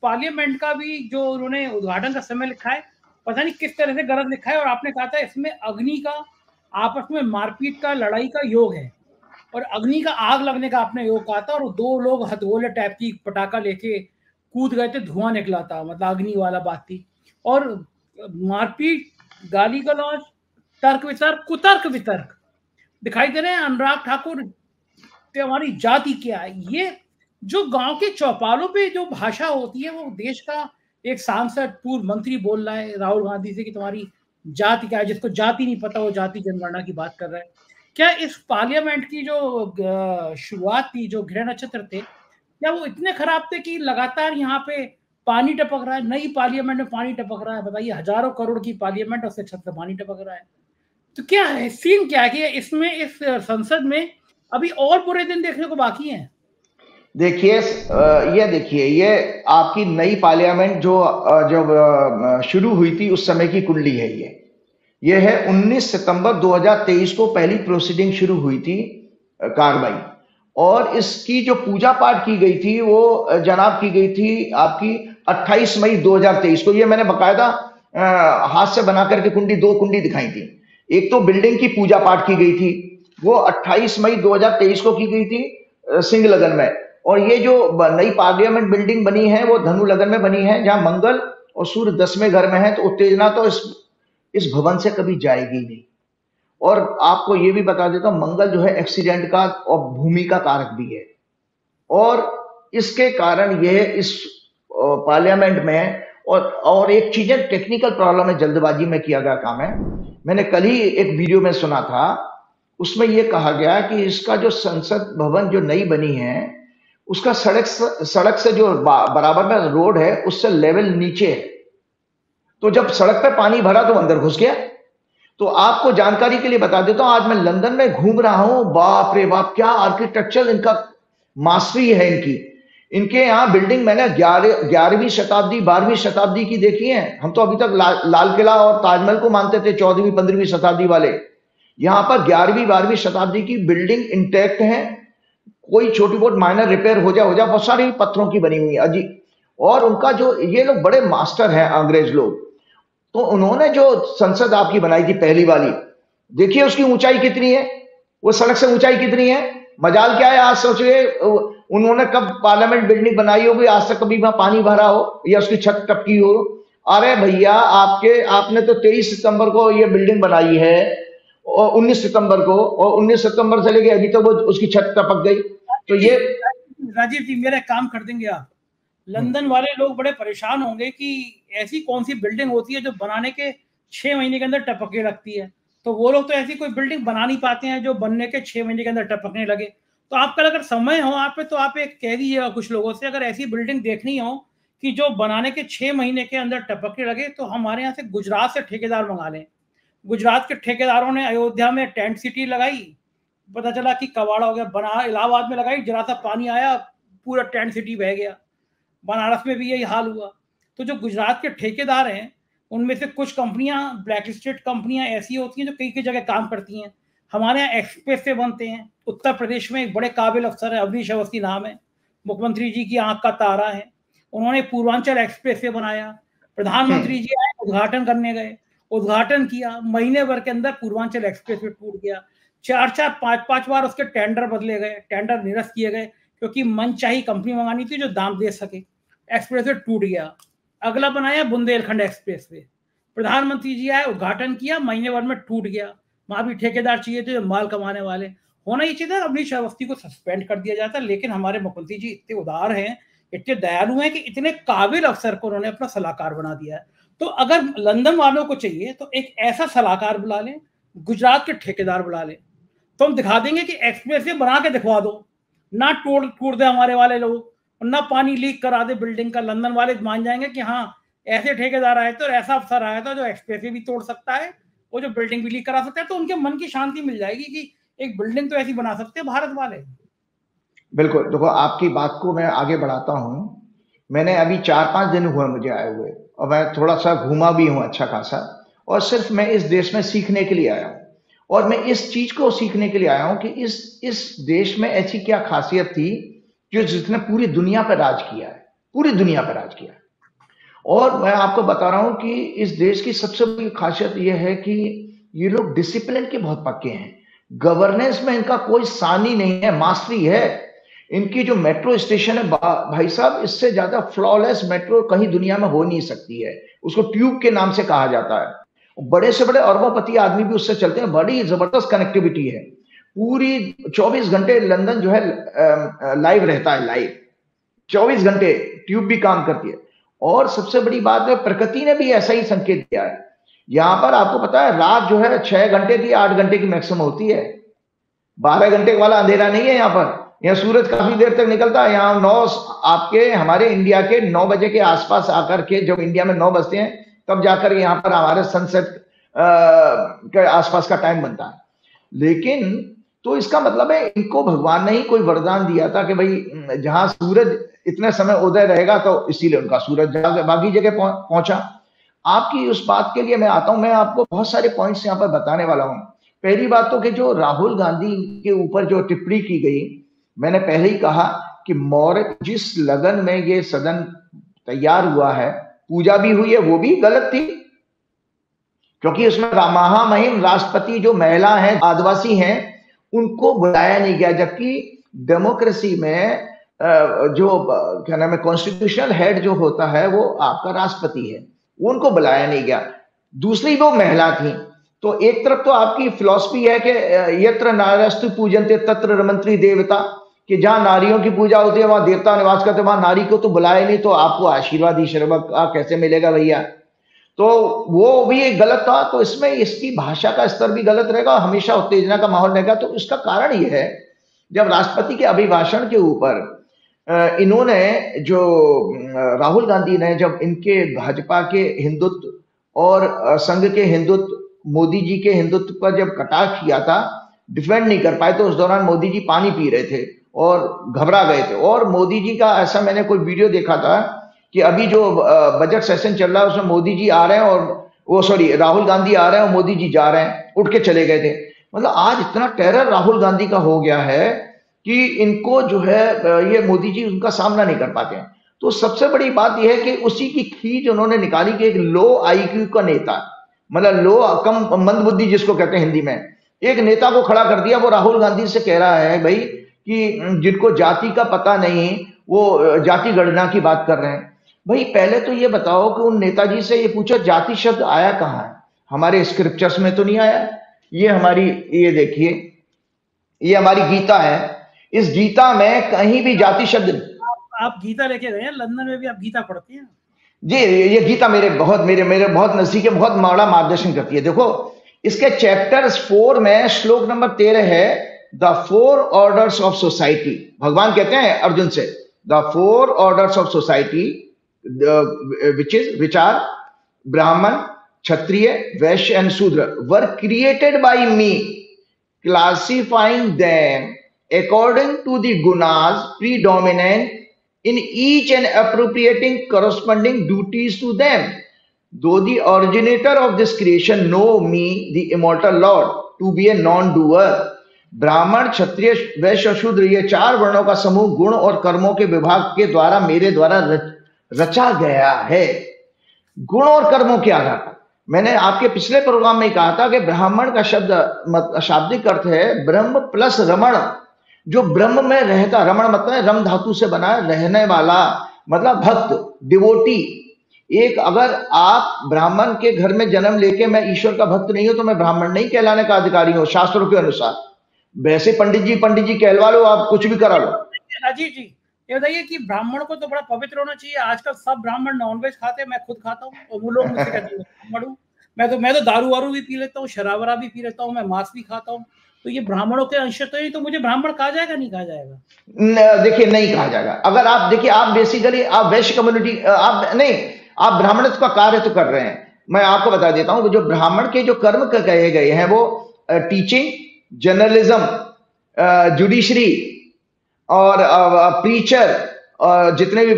पार्लियामेंट का भी जो उन्होंने उद्घाटन का समय लिखा है, पता नहीं किस तरह से गलत लिखा है, और आपने कहा था इसमें अग्नि का, आपस में मारपीट का, लड़ाई का योग है, और अग्नि का, आग लगने का आपने योग कहा था, और दो लोग हथगोले टाइप की पटाखा लेके कूद गए थे, धुआं निकला था, मतलब अग्नि वाला बात थी। और मारपीट, गाली गलौज, तर्क वितर्क, कुतर्क वितर्क दिखाई दे रहे हैं। अनुराग ठाकुर, हमारी जाति क्या है, ये जो गांव के चौपालों पे जो भाषा होती है, वो देश का एक सांसद, पूर्व मंत्री बोल रहा है राहुल गांधी से कि तुम्हारी जाति क्या है, जिसको जाति नहीं पता वो जाति जनगणना की बात कर रहा है। क्या इस पार्लियामेंट की जो शुरुआत थी, जो गृह नक्षत्र थे, क्या वो इतने खराब थे कि लगातार यहाँ पे पानी टपक रहा है, नई पार्लियामेंट में पानी टपक रहा है? बताइए, हजारों करोड़ की पार्लियामेंट, उससे छत से पानी टपक रहा है। तो क्या है सीन, क्या है कि इसमें, इस संसद में अभी और बुरे दिन देखने को बाकी हैं? देखिए, ये आपकी नई पार्लियामेंट जो जब शुरू हुई थी उस समय की कुंडली है। ये है 19 सितंबर 2023 को पहली प्रोसीडिंग शुरू हुई थी कार्रवाई, और इसकी जो पूजा पाठ की गई थी वो जनाब की गई थी आपकी 28 मई 2023 को। ये मैंने बकायदा हाथ से बना करके दो कुंडी दिखाई थी। एक तो बिल्डिंग की पूजा पाठ की गई थी, वो 28 मई 2023 को की गई थी सिंह लगन में। और ये जो नई पार्लियामेंट बिल्डिंग बनी है वो धनु लगन में बनी है, जहां मंगल और सूर्य 10वें घर में है। तो उत्तेजना तो इस भवन से कभी जाएगी नहीं। और आपको ये भी बता देता हूं, मंगल जो है एक्सीडेंट का और भूमि का कारक भी है, और इसके कारण यह इस पार्लियामेंट में और एक चीज है, टेक्निकल प्रॉब्लम है, जल्दबाजी में किया गया काम है। मैंने कल ही एक वीडियो में सुना था, उसमें यह कहा गया कि इसका जो संसद भवन जो नई बनी है, उसका सड़क से जो बराबर में रोड है उससे लेवल नीचे है। तो जब सड़क पे पानी भरा तो अंदर घुस गया। तो आपको जानकारी के लिए बता देता हूं, आज मैं लंदन में घूम रहा हूं, बाप रे बाप, क्या आर्किटेक्चर, इनका मास्टरी है इनके यहाँ बिल्डिंग मैंने 11वीं शताब्दी 12वीं शताब्दी की देखी है। हम तो अभी तक लाल किला और ताजमहल को मानते थे 14वीं 15वीं शताब्दी वाले। यहाँ पर 11वीं 12वीं शताब्दी की बिल्डिंग इंटैक्ट है, कोई छोटी बहुत माइनर रिपेयर हो जाए, बहुत सारी पत्थरों की बनी हुई है अजी। और उनका जो, ये लोग बड़े मास्टर हैं अंग्रेज लोग। तो उन्होंने जो संसद आपकी बनाई थी पहली वाली, देखिए उसकी ऊंचाई कितनी है, वो सड़क से ऊंचाई कितनी है। मजाल क्या है, आज सोचिए उन्होंने कब पार्लियामेंट बिल्डिंग बनाई होगी, आज तक कभी वहां पानी भरा हो या उसकी छत टपकी हो। अरे भैया, आपने तो 23 सितंबर को ये बिल्डिंग बनाई है, और 19 सितंबर को, और 19 सितंबर से लेके अभी तक वो उसकी छत टपक गई। तो ये राजीव जी, मेरा काम कर देंगे आप, लंदन वाले लोग बड़े परेशान होंगे कि ऐसी कौन सी बिल्डिंग होती है जो बनाने के 6 महीने के अंदर टपकने लगती है। तो वो लोग तो ऐसी कोई बिल्डिंग बना नहीं पाते हैं जो बनने के 6 महीने के अंदर टपकने लगे। तो आपका अगर समय हो आप पे, तो आप एक कह दीजिएगा कुछ लोगों से, अगर ऐसी बिल्डिंग देखनी हो कि जो बनाने के 6 महीने के अंदर टपकने लगे, तो हमारे यहाँ से गुजरात से ठेकेदार मंगा लें। गुजरात के ठेकेदारों ने अयोध्या में टेंट सिटी लगाई, पता चला कि कबाड़ा हो गया। बना इलाहाबाद में लगाई, जरा सा पानी आया, पूरा टेंट सिटी बह गया। बनारस में भी यही हाल हुआ। तो जो गुजरात के ठेकेदार हैं, उनमें से कुछ कंपनियां, ब्लैक लिस्टेड कंपनियां ऐसी होती हैं जो कई कई जगह काम करती हैं। हमारे यहाँ एक्सप्रेस वे बनते हैं। उत्तर प्रदेश में एक बड़े काबिल अफसर है, अवनीश अवस्थी नाम है, मुख्यमंत्री जी की आंख का तारा है। उन्होंने पूर्वांचल एक्सप्रेस वे बनाया। प्रधानमंत्री जी आए, उद्घाटन करने गए, उद्घाटन किया, महीने भर के अंदर पूर्वांचल एक्सप्रेस वे टूट गया। 4-4 5-5 बार उसके टेंडर बदले गए, टेंडर निरस्त किए गए, क्योंकि मनचाही कंपनी मंगानी थी जो दाम दे सके। एक्सप्रेस वे टूट गया। अगला बनाया बुंदेलखंड एक्सप्रेस वे, प्रधानमंत्री जी आए, उद्घाटन किया, महीने भर में टूट गया। वहां भी ठेकेदार चाहिए थे, माल कमाने वाले। होना ही चाहिए था अवनीश अवस्थी को सस्पेंड कर दिया जाता, लेकिन हमारे मुख्यमंत्री जी इतने उदार हैं, इतने दयालु हैं कि इतने काबिल अफसर को उन्होंने अपना सलाहकार बना दिया है। तो अगर लंदन वालों को चाहिए तो एक ऐसा सलाहकार बुला लें, गुजरात के ठेकेदार बुला लें, तो हम दिखा देंगे कि एक्सप्रेस वे बना के दिखवा दो, ना टूट दे हमारे वाले लोग, ना पानी लीक करा दे बिल्डिंग का। लंदन वाले मान जाएंगे कि हाँ ऐसे ठेकेदार आए थे और ऐसा अफसर आया था जो एक्सप्रेस वे भी तोड़ सकता है और जो बिल्डिंग भी लीक करा सकता है। तो उनके मन की शांति मिल जाएगी कि एक बिल्डिंग तो ऐसी बना सकते हैं भारत वाले। बिल्कुल, देखो आपकी बात को मैं आगे बढ़ाता हूँ। मैंने अभी 4-5 दिन हुए मुझे आए हुए, और मैं थोड़ा सा घूमा भी हूँ अच्छा खासा, और सिर्फ मैं इस देश में सीखने के लिए आया हूँ। और मैं इस चीज को सीखने के लिए आया हूँ कि इस देश में ऐसी क्या खासियत थी जो जिसने पूरी दुनिया पर राज किया है, पूरी दुनिया पर राज किया है। और मैं आपको बता रहा हूं कि इस देश की सबसे बड़ी खासियत यह है कि ये लोग डिसिप्लिन के बहुत पक्के हैं। गवर्नेंस में इनका कोई सानी नहीं है, मास्टरी है। इनकी जो मेट्रो स्टेशन है भाई साहब, इससे ज्यादा फ्लॉलेस मेट्रो कहीं दुनिया में हो नहीं सकती है। उसको ट्यूब के नाम से कहा जाता है। बड़े से बड़े अरबोपति आदमी भी उससे चलते हैं। बड़ी जबरदस्त कनेक्टिविटी है। पूरी 24 घंटे लंदन जो है लाइव रहता है, लाइव 24 घंटे ट्यूब भी काम करती है। और सबसे बड़ी बात है, प्रकृति ने भी ऐसा ही संकेत दिया है। यहां पर आपको पता है रात जो है 6 घंटे की 8 घंटे की मैक्सिमम होती है, 12 घंटे वाला अंधेरा नहीं है। यहाँ पर यहाँ सूरज काफी देर तक निकलता है। यहाँ 9 आपके हमारे इंडिया के 9 बजे के आसपास आकर के, जब इंडिया में 9 बजते हैं तब जाकर यहाँ पर हमारे सनसेट के आसपास का टाइम बनता है। लेकिन तो इसका मतलब है इनको भगवान ने ही कोई वरदान दिया था कि भाई जहां सूरज इतने समय उदय रहेगा, तो इसीलिए उनका सूरज बाकी जगह पहुंचा। आपकी उस बात के लिए मैं आता हूं। मैं आपको बहुत सारे पॉइंट्स यहाँ पर बताने वाला हूं। पहली बात तो कि जो राहुल गांधी के ऊपर जो टिप्पणी की गई, मैंने पहले ही कहा कि मौर्य जिस लगन में ये सदन तैयार हुआ है, पूजा भी हुई है, वो भी गलत थी। क्योंकि उसमें महामहिम राष्ट्रपति जो महिला है, आदिवासी हैं, उनको बुलाया नहीं गया। जबकि डेमोक्रेसी में जो क्या नाम है, कॉन्स्टिट्यूशनल हेड जो होता है वो आपका राष्ट्रपति है, उनको बुलाया नहीं गया। दूसरी वो महिला थी। तो एक तरफ तो आपकी फिलॉसफी है कि यत्र नार्यस्तु पूजन्ते तत्र रमन्ते देवता, कि जहां नारियों की पूजा होती है वहां देवता निवास करते, वहां नारी को तो बुलाया नहीं, तो आपको आशीर्वाद ईश्वर का कैसे मिलेगा भैया। तो वो भी एक गलत था। तो इसमें इसकी भाषा का स्तर भी गलत रहेगा, हमेशा उत्तेजना का माहौल रहेगा। तो इसका कारण यह है, जब राष्ट्रपति के अभिभाषण के ऊपर इन्होंने जो राहुल गांधी ने जब इनके भाजपा के हिंदुत्व और संघ के हिंदुत्व, मोदी जी के हिंदुत्व पर जब कटाक्ष किया था, डिफेंड नहीं कर पाए, तो उस दौरान मोदी जी पानी पी रहे थे और घबरा गए थे। और मोदी जी का ऐसा मैंने कोई वीडियो देखा था कि अभी जो बजट सेशन चल रहा है उसमें मोदी जी आ रहे हैं और राहुल गांधी आ रहे हैं और मोदी जी जा रहे हैं, उठ के चले गए थे। मतलब आज इतना टेरर राहुल गांधी का हो गया है कि इनको जो है ये मोदी जी उनका सामना नहीं कर पाते हैं। तो सबसे बड़ी बात यह है कि उसी की खींच उन्होंने निकाली कि एक लो IQ का नेता, मतलब लो कम मंदबुद्धि जिसको कहते हैं हिंदी में, एक नेता को खड़ा कर दिया। वो राहुल गांधी से कह रहा है भाई कि जिनको जाति का पता नहीं वो जाति गणना की बात कर रहे हैं। भाई पहले तो ये बताओ कि उन नेताजी से ये पूछो जाति शब्द आया कहाँ है? हमारे स्क्रिप्चर्स में तो नहीं आया। ये हमारी, ये देखिए, ये हमारी गीता है। इस गीता में कहीं भी जाति शब्द नहीं। आप गीता लेके गए हैं लंदन में भी, आप गीता पढ़ते हैं जी? ये गीता मेरे बहुत नजदीक है, बहुत बड़ा मार्गदर्शन करती है। देखो इसके चैप्टर 4 में श्लोक नंबर 13 है, द 4 ऑर्डर्स ऑफ सोसाइटी। भगवान कहते हैं अर्जुन से, the 4 orders of society which are Brahman, Kshatriya, Vaishya and Shudra were created by me, classifying them according to the gunas predominant in each and appropriating corresponding duties to them. Though the originator of this creation know me, the immortal Lord, to be a non-doer. ब्राह्मण, क्षत्रिय, वैश्य और शूद्र, ये 4 वर्णों का समूह गुण और कर्मों के विभाग के द्वारा मेरे द्वारा रचा गया है। गुण और कर्मों के आधार पर। मैंने आपके पिछले प्रोग्राम में कहा था कि ब्राह्मण का शब्द शाब्दिक अर्थ है ब्रह्म प्लस रमण, जो ब्रह्म में रहता। रमण मतलब रम धातु से बना रहने वाला, मतलब भक्त, डिवोटी। एक अगर आप ब्राह्मण के घर में जन्म लेके मैं ईश्वर का भक्त नहीं हूं तो मैं ब्राह्मण नहीं कहलाने का अधिकारी हूं शास्त्रों के अनुसार। वैसे पंडित जी कहलवा लो, आप कुछ भी करा लो। राजीव जी ये बताइए कि ब्राह्मण को तो बड़ा पवित्र होना चाहिए। आजकल सब ब्राह्मण नॉनवेज खाते हैं, मैं खुद खाता हूँ और वो लोग मुझसे कहते हैं ब्राह्मण हूँ। मैं तो दारू वारू भी पी लेता हूँ, शराब वराब भी पी लेता हूँ, मैं मांस भी खाता हूँ। तो ये ब्राह्मणों के अंश तो ही तो मुझे ब्राह्मण कहा जाएगा, नहीं कहा जाएगा? देखिए नहीं कहा जाएगा। अगर आप देखिए, आप बेसिकली आप वैश्य कम्युनिटी, आप नहीं, आप ब्राह्मणत्व का कार्य तो कर रहे हैं। मैं आपको बता देता हूं जो ब्राह्मण के जो कर्म कहे गए हैं वो टीचिंग, जर्नलिज्म, जुडिशरी और प्रीचर, जितने भी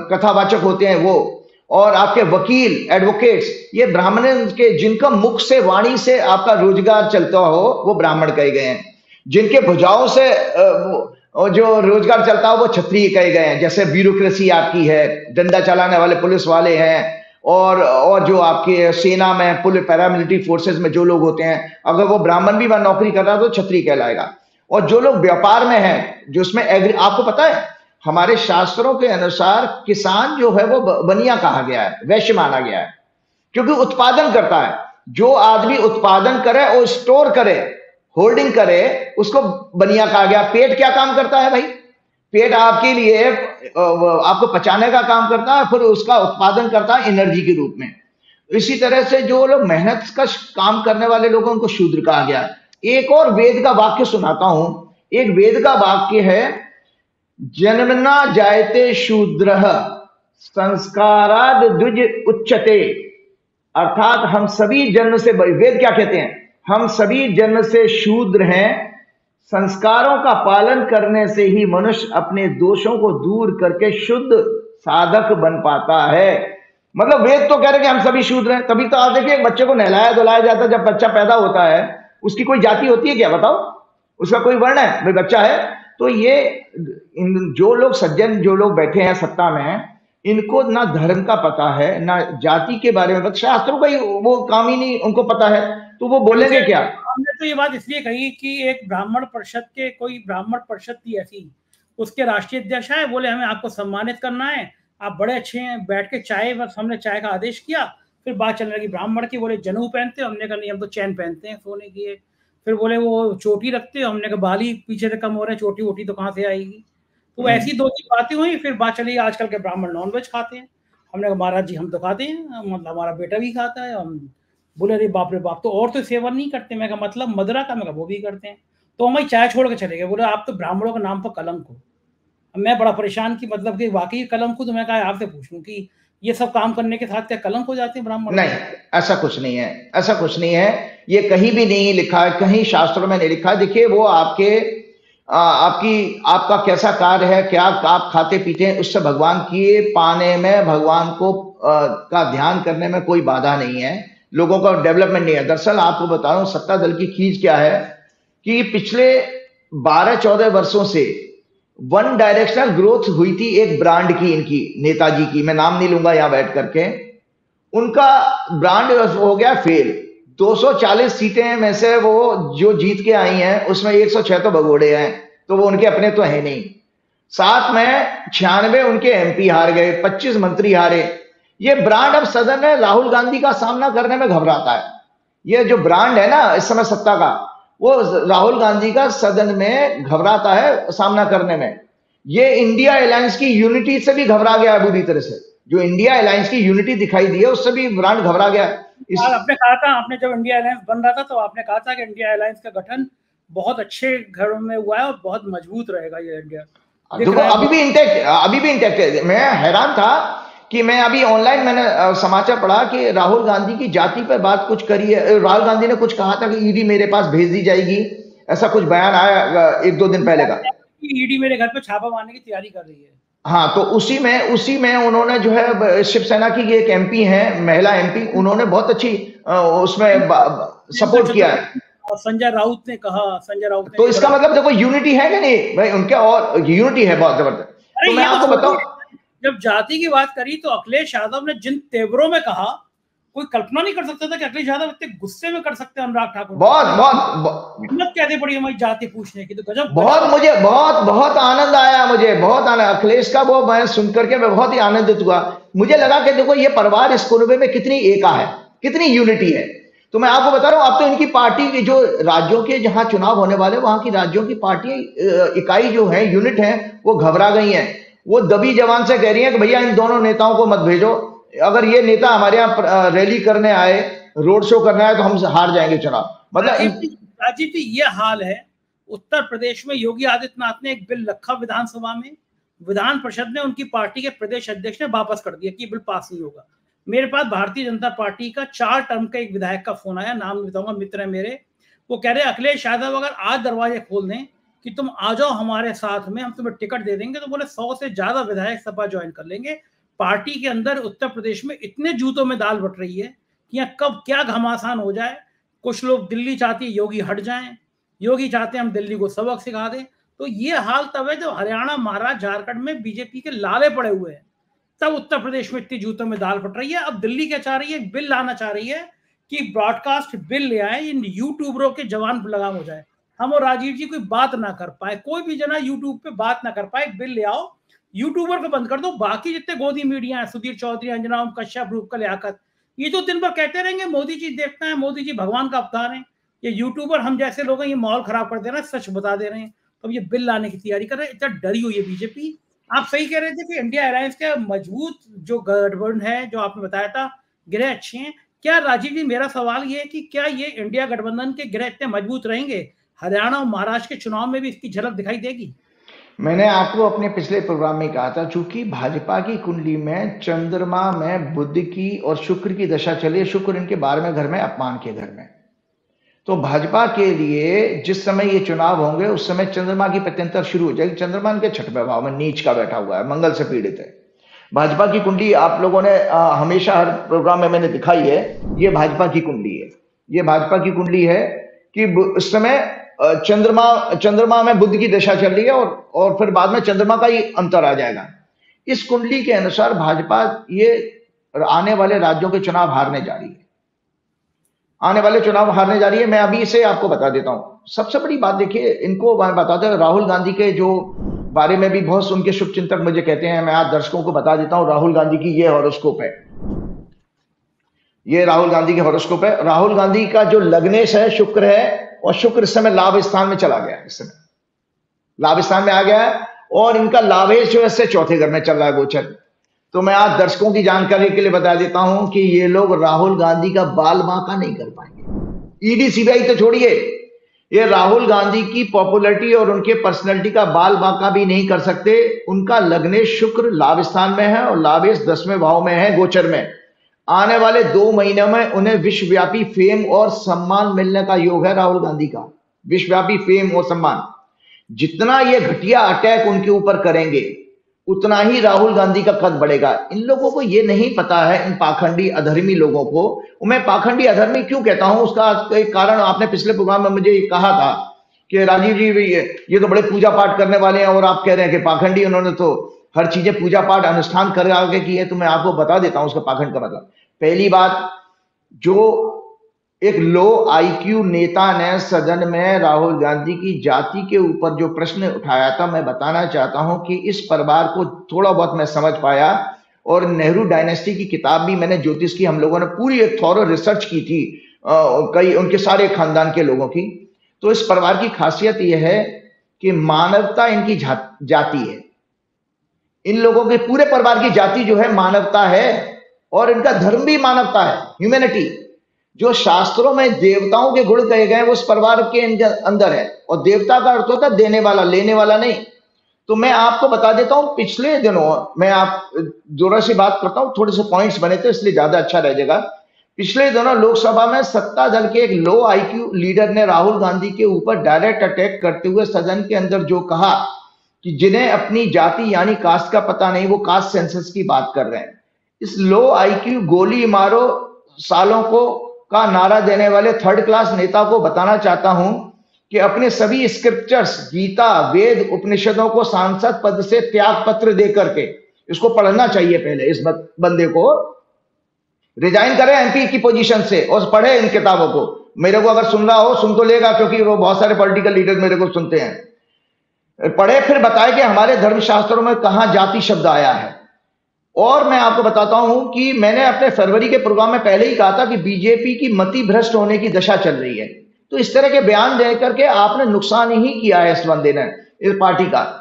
कथावाचक होते हैं वो, और आपके वकील, एडवोकेट्स, ये ब्राह्मण के जिनका मुख से वाणी से आपका रोजगार चलता हो वो ब्राह्मण कहे गए हैं। जिनके भुजाओं से जो रोजगार चलता हो वो क्षत्रिय कहे गए हैं। जैसे ब्यूरोक्रेसी आपकी है, डंडा चलाने वाले पुलिस वाले हैं, और जो आपके सेना में, पुलिस, पैरामिलिट्री फोर्सेस में जो लोग होते हैं, अगर वो ब्राह्मण भी वहां नौकरी कर रहा है तो क्षत्रिय कहलाएगा। और जो लोग व्यापार में हैं, जो उसमें आपको पता है हमारे शास्त्रों के अनुसार किसान जो है वो बनिया कहा गया है, वैश्य माना गया है, क्योंकि उत्पादन करता है। जो आदमी उत्पादन करे और स्टोर करे, होल्डिंग करे, उसको बनिया कहा गया। पेट क्या काम करता है भाई? पेट आपके लिए आपको पचाने का काम करता है, फिर उसका उत्पादन करता है एनर्जी के रूप में। इसी तरह से जो लोग मेहनत का काम करने वाले लोगों को शूद्र कहा गया। एक और वेद का वाक्य सुनाता हूं। एक वेद का वाक्य है, जन्मना जायते शूद्रः संस्काराद द्विज उच्चते। अर्थात हम सभी जन्म से, वेद क्या कहते हैं, हम सभी जन्म से शूद्र हैं, संस्कारों का पालन करने से ही मनुष्य अपने दोषों को दूर करके शुद्ध साधक बन पाता है। मतलब वेद तो कह रहे कि हम सभी शूद्र हैं। तभी तो आप देखिए बच्चे को नहलाया धुलाया जाता है, जब बच्चा पैदा होता है उसकी कोई जाति होती है क्या? बताओ, उसका कोई वर्ण है? भाई बच्चा है। तो ये जो लोग सज्जन, जो लोग बैठे हैं सत्ता में, इनको ना धर्म का पता है, ना जाति के बारे में, शास्त्रों का ही वो काम ही नहीं उनको पता है, तो वो बोलेंगे क्या? हमने तो ये बात इसलिए कही कि एक ब्राह्मण परिषद के, कोई ब्राह्मण परिषद थी ऐसी, उसके राष्ट्रीय अध्यक्ष आए, बोले हमें आपको सम्मानित करना है, आप बड़े अच्छे हैं, बैठ के चाय, बस हमने चाय का आदेश किया। फिर बात चलने लगी ब्राह्मण की, बोले जनेऊ पहनते हो? हमने कहा नहीं, हम तो चैन पहनते हैं सोने की। फिर बोले वो चोटी रखते हो? हमने कहा बाली पीछे से कम हो रहे हैं, चोटी वोटी तो कहाँ से आएगी? तो ऐसी दो तीन बातें हुई। फिर बात चली आजकल के ब्राह्मण नॉनवेज खाते हैं। हमने कहा महाराज जी हम तो खाते हैं, मतलब हमारा बेटा भी खाता है। हम बोले अरे बाप रे बाप, तो और तो सेवन नहीं करते? मैं कहा मतलब मदरा का? मैं कहा वो भी करते हैं। तो हमारी चाय छोड़ के चले गए। बोले आप तो ब्राह्मणों के नाम पर कलंक हो। मैं बड़ा परेशान की मतलब कि वाकई कलंक हो। तो मैं कहा आपसे पूछ लूं कि ये सब काम करने के साथ क्या कलंक हो जाते हैं ब्राह्मण? नहीं, ऐसा कुछ नहीं है, ऐसा कुछ नहीं है। ये कहीं भी नहीं लिखा है, कहीं शास्त्रों में नहीं लिखा है। देखिए वो आपका कैसा कार्य है, क्या आप खाते पीते हैं, उससे भगवान की पाने में, भगवान को का ध्यान करने में कोई बाधा नहीं है। लोगों का डेवलपमेंट नहीं है। दरअसल आपको बता रहा हूं सत्ता दल की खींच क्या है कि पिछले 12-14 वर्षों से वन डायरेक्शनल ग्रोथ हुई थी एक ब्रांड की, इनकी नेताजी की, मैं नाम नहीं लूंगा यहां बैठ करके। उनका ब्रांड हो गया फेल। 240 सीटें में से वो जो जीत के आई हैं उसमें 106 तो भगोड़े हैं, तो वो उनके अपने तो है नहीं। साथ में 96 उनके एमपी हार गए, 25 मंत्री हारे। ये ब्रांड अब सदन में राहुल गांधी का सामना करने में घबराता है। ये जो ब्रांड है ना इस समय सत्ता का, वो राहुल गांधी का सदन में घबराता है सामना करने में। ये इंडिया अलायंस की यूनिटी से भी घबरा गया है बुरी तरह से। जो इंडिया अलायंस की यूनिटी दिखाई दी है उससे भी ब्रांड घबरा गया। आपने कहा था, आपने जब इंडिया अलायंस बन रहा था तो आपने कहा था कि इंडिया अलायंस का गठन बहुत अच्छे घरों में हुआ है और बहुत मजबूत रहेगा ये इंडिया। देखो अभी भी इंटैक्ट है। मैं हैरान था कि मैं अभी ऑनलाइन मैंने समाचार पढ़ा कि राहुल गांधी की जाति पर बात कुछ करी है। राहुल गांधी ने कुछ कहा था कि ईडी मेरे पास भेज दी जाएगी, ऐसा कुछ बयान आया 1-2 दिन पहले का। ईडी मेरे घर पे छापा मारने की तैयारी कर रही है। हाँ, तो उसी में उन्होंने जो है शिवसेना की एक एमपी है, महिला एमपी, उन्होंने बहुत अच्छी उसमें सपोर्ट किया है। और संजय राउत ने कहा, तो इसका मतलब देखो यूनिटी है कि नहीं भाई उनके, और यूनिटी है बहुत जबरदस्त। तो मैं आपको बताऊं, जब जाति की बात करी तो अखिलेश यादव ने जिन तेवरों में कहा कोई कल्पना नहीं कर सकता था कि अखिलेश यादव इतने गुस्से में कर सकते हैं अनुराग ठाकुर। बहुत हिम्मत कैसे पड़ी हमारी जाति पूछने की, तो गजब। मुझे बहुत आनंद आया, मुझे बहुत आनंद अखिलेश का वो मैं सुनकर के मैं बहुत ही आनंदित हुआ। मुझे लगा कि देखो ये परिवार इस कुनबे में कितनी एका है, कितनी यूनिटी है। तो मैं आपको बता रहा हूं, अब तो इनकी पार्टी की जो राज्यों के जहां चुनाव होने वाले वहां की राज्यों की पार्टी इकाई जो है, यूनिट है, वो घबरा गई है। वो दबी जवान से कह रही है कि भैया इन दोनों नेताओं को मत भेजो, अगर ये नेता हमारे यहाँ रैली करने आए, रोड शो करने आए तो हम हार जाएंगे चुनाव। मतलब राजीव जी ये हाल है। उत्तर प्रदेश में योगी आदित्यनाथ ने एक बिल रखा विधानसभा में, विधान परिषद ने उनकी पार्टी के प्रदेश अध्यक्ष ने वापस कर दिया कि बिल पास नहीं होगा। मेरे पास भारतीय जनता पार्टी का 4 टर्म का एक विधायक का फोन आया, नाम नहीं बताऊंगा, मित्र है मेरे। वो कह रहे अखिलेश यादव अगर आज दरवाजे खोल दें कि तुम आ जाओ हमारे साथ में, हम तुम्हें टिकट दे देंगे, तो बोले 100 से ज्यादा विधायक सपा ज्वाइन कर लेंगे। पार्टी के अंदर उत्तर प्रदेश में इतने जूतों में दाल बट रही है कि यहाँ कब क्या घमासान हो जाए। कुछ लोग दिल्ली चाहती है योगी हट जाएं, योगी चाहते हैं हम दिल्ली को सबक सिखा दें। तो ये हाल तब है जब हरियाणा, महाराष्ट्र, झारखंड में बीजेपी के लाले पड़े हुए हैं, तब उत्तर प्रदेश में इतनी जूतों में दाल पट रही है। अब दिल्ली क्या चाह रही है, बिल लाना चाह रही है कि ब्रॉडकास्ट बिल ले आए, इन यूट्यूबरों के जवान लगाम हो जाए, हम और राजीव जी कोई बात ना कर पाए, कोई भी जना यूट्यूब पे बात ना कर पाए, बिल ले आओ, यूट्यूबर को बंद कर दो। बाकी जितने गोदी मीडिया है, सुधीर चौधरी, अंजना ओम कश्यप, रूपकल याकत, ये तो दिन भर कहते रहेंगे मोदी जी देखना है, मोदी जी भगवान का अवतार है। ये यूट्यूबर हम जैसे लोग हैं, ये माहौल खराब कर दे रहे हैं, सच बता दे रहे हैं। तो ये बिल लाने की तैयारी कर रहे हैं। इतना डरी हुई है बीजेपी। आप सही कह रहे थे कि इंडिया अलायंस का मजबूत जो गठबंधन है, जो आपने बताया था, गिरह अच्छे हैं। क्या राजीव जी, मेरा सवाल ये है कि क्या ये इंडिया गठबंधन के गिरह इतने मजबूत रहेंगे, हरियाणा और महाराष्ट्र के चुनाव में भी इसकी झलक दिखाई देगी? मैंने आपको अपने पिछले प्रोग्राम में कहा था, चूंकि भाजपा की कुंडली में चंद्रमा में बुध की और शुक्र की दशा चली है, शुक्र इनके 12वें घर में, अपमान के घर में, तो भाजपा के लिए जिस समय ये चुनाव होंगे उस समय चंद्रमा की प्रत्यंतर शुरू हो जाएगी। चंद्रमा इनके 6वें भाव में नीच का बैठा हुआ है, मंगल से पीड़ित है। भाजपा की कुंडली आप लोगों ने हमेशा हर प्रोग्राम में मैंने दिखाई है, ये भाजपा की कुंडली है। ये भाजपा की कुंडली है कि उस समय चंद्रमा में बुध की दशा चल रही है और फिर बाद में चंद्रमा का ही अंतर आ जाएगा। इस कुंडली के अनुसार भाजपा ये आने वाले राज्यों के चुनाव हारने जा रही है, आने वाले चुनाव हारने जा रही है। मैं अभी इसे आपको बता देता हूं। सबसे बड़ी बात देखिए, इनको मैं बताता हूं, राहुल गांधी के जो बारे में भी बहुत उनके शुभचिंतक मुझे कहते हैं, मैं आज दर्शकों को बता देता हूं, राहुल गांधी की ये हॉरोस्कोप है, ये राहुल गांधी की हॉरोस्कोप है। राहुल गांधी का जो लग्नेश है शुक्र है, और शुक्र इस समय लाभ स्थान में चला गया है, इस समय लाभ स्थान में आ गया है, और इनका लाभेश जो है 4थे घर में चल रहा है गोचर। तो मैं आज दर्शकों की जानकारी के लिए बता देता हूं कि ये लोग राहुल गांधी का बाल बांका नहीं कर पाएंगे। ईडी सीबीआई तो छोड़िए, ये राहुल गांधी की पॉपुलैरिटी और उनके पर्सनैलिटी का बाल बांका भी नहीं कर सकते। उनका लग्नेश शुक्र लाभ स्थान में है और लाभेश 10वें भाव में है गोचर में। आने वाले 2 महीनों में उन्हें विश्वव्यापी फेम और सम्मान मिलने का योग है राहुल गांधी का, विश्वव्यापी फेम और सम्मान। जितना ये घटिया अटैक उनके ऊपर करेंगे उतना ही राहुल गांधी का कद बढ़ेगा। इन लोगों को ये नहीं पता है, इन पाखंडी अधर्मी लोगों को। मैं पाखंडी अधर्मी क्यों कहता हूं, उसका एक कारण आपने पिछले प्रोग्राम में मुझे कहा था कि राजीव जी ये तो बड़े पूजा पाठ करने वाले हैं, और आप कह रहे हैं कि पाखंडी, उन्होंने तो हर चीजें पूजा पाठ अनुष्ठान कर आगे की है। तो मैं आपको बता देता हूं उसका पाखंड का मतलब। पहली बात, जो एक लो आईक्यू नेता ने सदन में राहुल गांधी की जाति के ऊपर जो प्रश्न उठाया था, मैं बताना चाहता हूं कि इस परिवार को थोड़ा बहुत मैं समझ पाया, और नेहरू डायनेस्टी की किताब भी मैंने ज्योतिष की, हम लोगों ने पूरी एक थॉरो रिसर्च की थी कई उनके सारे खानदान के लोगों की। तो इस परिवार की खासियत यह है कि मानवता इनकी जाति है। इन लोगों के पूरे परिवार की जाति जो है मानवता है, और इनका धर्म भी मानवता है, ह्यूमैनिटी। जो शास्त्रों में देवताओं के गुण कहे गए वो उस परिवार के अंदर है, और देवता का अर्थ होता है देने वाला, लेने वाला नहीं। तो मैं आपको बता देता हूं, पिछले दिनों मैं आप जोर से बात करता हूं, थोड़े से पॉइंट्स बने थे इसलिए ज्यादा अच्छा रह जाएगा। पिछले दिनों लोकसभा में सत्ता दल के एक लो आईक्यू लीडर ने राहुल गांधी के ऊपर डायरेक्ट अटैक करते हुए सदन के अंदर जो कहा कि जिन्हें अपनी जाति यानी कास्ट का पता नहीं, वो कास्ट सेंसस की बात कर रहे हैं। इस लो आईक्यू गोली मारो सालों को का नारा देने वाले 3rd क्लास नेता को बताना चाहता हूं कि अपने सभी स्क्रिप्चर्स, गीता, वेद, उपनिषदों को सांसद पद से त्याग पत्र दे करके, इसको पढ़ना चाहिए पहले इस बंदे को, रिजाइन करें एमपी की पोजीशन से और पढ़े इन किताबों को। मेरे को अगर सुन रहा हो सुन तो लेगा, क्योंकि वो बहुत सारे पॉलिटिकल लीडर मेरे को सुनते हैं। पढ़े, फिर बताए कि हमारे धर्मशास्त्रों में कहां जाति शब्द आया है। और मैं आपको बताता हूं कि मैंने अपने फरवरी के प्रोग्राम में पहले ही कहा था कि बीजेपी की मति भ्रष्ट होने की दशा चल रही है। तो इस तरह के बयान दे करके आपने नुकसान ही किया है इस बंदे ने, इस पार्टी का।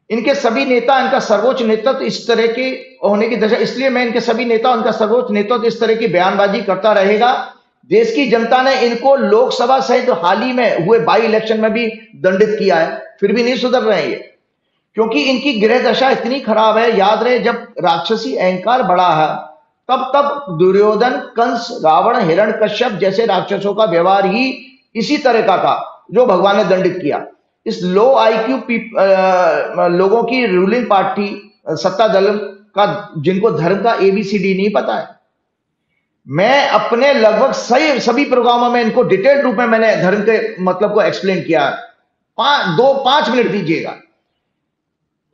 इनके सभी नेता, इनका सर्वोच्च नेतृत्व इस तरह के होने की दशा, इसलिए मैं इनके सभी नेता, उनका सर्वोच्च नेतृत्व इस तरह की बयानबाजी करता रहेगा। देश की जनता ने इनको लोकसभा सहित हाल ही में हुए बाई इलेक्शन में भी दंडित किया है, फिर भी नहीं सुधर रहे हैं ये, क्योंकि इनकी गृह दशा इतनी खराब है। याद रहे, जब राक्षसी अहंकार बढ़ा है तब तब दुर्योधन, कंस, रावण, हिरण्यकश्यप जैसे राक्षसों का व्यवहार ही इसी तरह का था जो भगवान ने दंडित किया। इस लो आईक्यू लोगों की रूलिंग पार्टी, सत्ता दल का, जिनको धर्म का एबीसीडी नहीं पता है। मैं अपने लगभग सभी प्रोग्रामों में इनको डिटेल रूप में मैंने धर्म के मतलब को एक्सप्लेन किया। 5 मिनट दीजिएगा।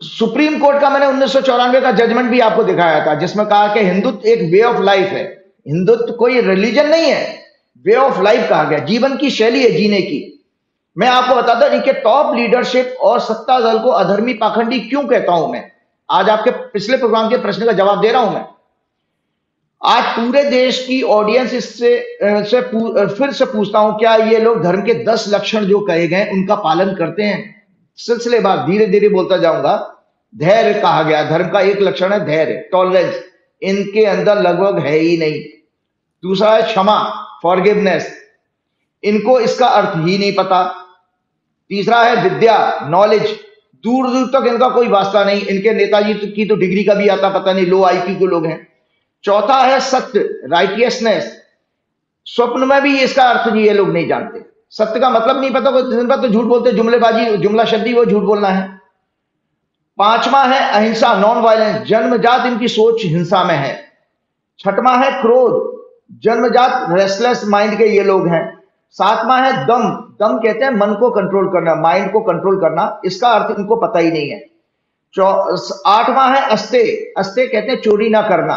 सुप्रीम कोर्ट का मैंने 1994 का जजमेंट भी आपको दिखाया था, जिसमें कहा कि हिंदुत्व एक वे ऑफ लाइफ है। हिंदुत्व कोई रिलीजन नहीं है, वे ऑफ लाइफ कहा गया, जीवन की शैली है जीने की। मैं आपको बताता हूं इनके टॉप लीडरशिप और सत्ता दल को अधर्मी पाखंडी क्यों कहता हूं मैं। आज आपके पिछले प्रोग्राम के प्रश्न का जवाब दे रहा हूं मैं। आज पूरे देश की ऑडियंस फिर से पूछता हूं, क्या ये लोग धर्म के 10 लक्षण जो कहे गए उनका पालन करते हैं? सिलसिलेवार धीरे धीरे बोलता जाऊंगा। धैर्य कहा गया, धर्म का एक लक्षण है धैर्य, टॉलरेंस, इनके अंदर लगभग है ही नहीं। दूसरा है क्षमा, फॉरगिवनेस, इनको इसका अर्थ ही नहीं पता। तीसरा है विद्या, नॉलेज, दूर दूर तक इनका कोई वास्ता नहीं। इनके नेताजी की तो डिग्री का भी आता पता नहीं, लो आईक्यू के लोग हैं। चौथा है सत्य, राइटियसनेस, स्वप्न में भी इसका अर्थ ये लोग नहीं जानते। सत्य का मतलब नहीं पता, दिन भर तो झूठ बोलते, जुमलेबाजी, जुमला शब्दी वो झूठ बोलना है। पांचवा है अहिंसा, नॉन वायलेंस, जन्मजात इनकी सोच हिंसा में है। छठवां है क्रोध, जन्मजात रेस्टलेस माइंड के ये लोग हैं। सातवां है दम, दम कहते हैं मन को कंट्रोल करना, माइंड को कंट्रोल करना, इसका अर्थ इनको पता ही नहीं है। आठवां है अस्ते, अस्ते कहते हैं चोरी ना करना,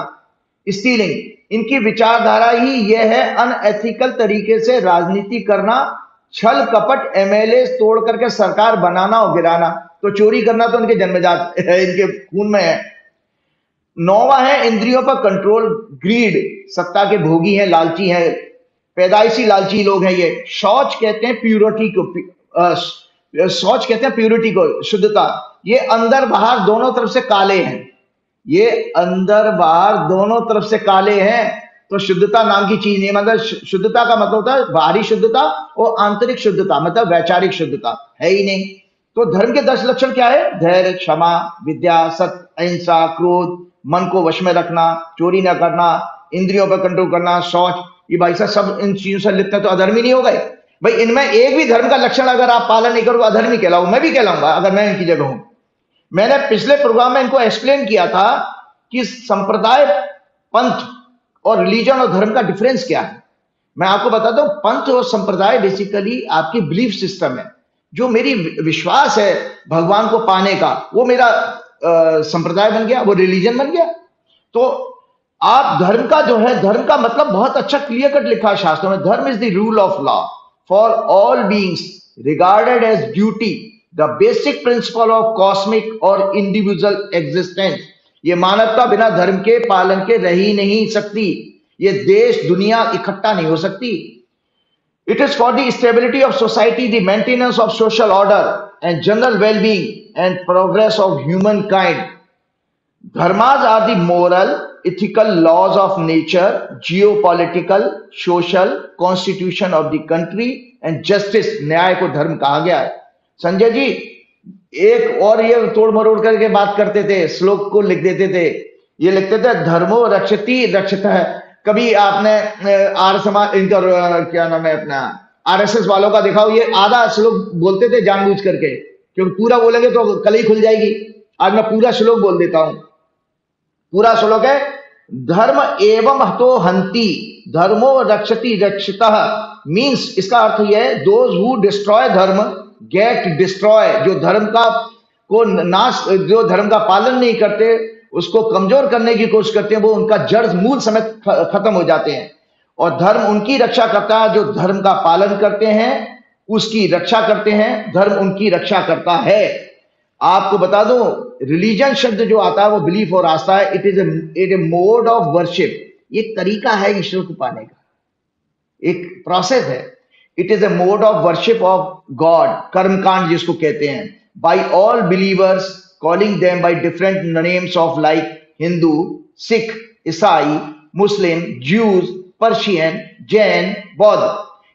स्टीलिंग। इनकी विचारधारा ही यह है अनएथिकल तरीके से राजनीति करना, छल कपट, एमएलए तोड़ करके सरकार बनाना और गिराना। तो चोरी करना तो इनके जन्मजात है, इनके खून में है। नौवां है इंद्रियों पर कंट्रोल, ग्रीड, सत्ता के भोगी हैं, लालची हैं, पैदाइशी लालची लोग हैं ये। शौच कहते हैं प्यूरिटी को, शौच कहते हैं प्यूरिटी को, शुद्धता। ये अंदर बाहर दोनों तरफ से काले हैं, ये अंदर बाहर दोनों तरफ से काले हैं, तो शुद्धता नाम की चीज नहीं। मतलब शुद्धता का मतलब होता है बाहरी शुद्धता और आंतरिक शुद्धता, मतलब वैचारिक शुद्धता है ही नहीं। तो धर्म के 10 लक्षण क्या है? धैर्य, क्षमा, विद्या, सत्य, अहिंसा, क्रोध, मन को वश में रखना, चोरी न करना, इंद्रियों पर कंट्रोल करना, शौच। ये भाई साहब सब इन चीजों से लिखते हैं तो अधर्मी नहीं हो गए भाई? इनमें एक भी धर्म का लक्षण अगर आप पालन नहीं करोगे अधर्मी कहलाओ, मैं भी कहलाऊंगा अगर मैं इनकी जगह हूं। मैंने पिछले प्रोग्राम में इनको एक्सप्लेन किया था कि संप्रदाय, पंथ और रिलीजन और धर्म का डिफरेंस क्या है। मैं आपको बताता हूं, पंथ और संप्रदाय बेसिकली आपकी बिलीफ सिस्टम है। जो मेरी विश्वास है भगवान को पाने का, वो मेरा संप्रदाय बन गया, वो रिलीजन बन गया। तो आप धर्म का जो है, धर्म का मतलब बहुत अच्छा क्लियर कट लिखा है शास्त्रों में। Dharma is the rule of law for all beings regarded as duty, the basic principle of cosmic और इंडिविजुअल एग्जिस्टेंस। ये मानवता बिना धर्म के पालन के रह ही नहीं सकती। ये देश दुनिया इकट्ठा नहीं हो सकती। It is for the stability of society, the maintenance of social order and general wellbeing and progress of humankind. Dharmas are the moral ethical laws of nature, geopolitical, social, constitution of the country and justice। न्याय को धर्म कहा गया है। संजय जी एक और ये तोड़ मरोड़ करके बात करते थे, श्लोक को लिख देते थे। ये लिखते थे धर्मो रक्षति रक्षितः। कभी आपने आर्य समाज, इनका क्या नाम है अपना, आरएसएस वालों का दिखाओ, ये आधा श्लोक बोलते थे जानबूझ करके, क्योंकि पूरा बोलेंगे तो कल ही खुल जाएगी। आज मैं पूरा श्लोक बोल देता हूं। पूरा श्लोक है, धर्म एवं हतो हंति, धर्मो रक्षति रक्षितः। मीन्स इसका अर्थ यह है, दोज हु डिस्ट्रॉय धर्म गेट डिस्ट्रॉय। जो धर्म का को नाश, जो धर्म का पालन नहीं करते उसको कमजोर करने की कोशिश करते हैं, वो उनका जड़ मूल समेत खत्म हो जाते हैं। और धर्म उनकी रक्षा करता है जो धर्म का पालन करते हैं, उसकी रक्षा करते हैं, धर्म उनकी रक्षा करता है। आपको बता दूं, रिलीजन शब्द जो आता है वो बिलीफ और आस्था है। It is a mode of worship, एक तरीका है ईश्वर को पाने का, एक प्रोसेस है। It is a mode of worship of god, कर्मकांड जिसको कहते हैं, by all believers, calling them by different names of like Hindu, Sikh, ईसाई, मुस्लिम, ज्यूज, पर्शियन, जैन, बौद्ध।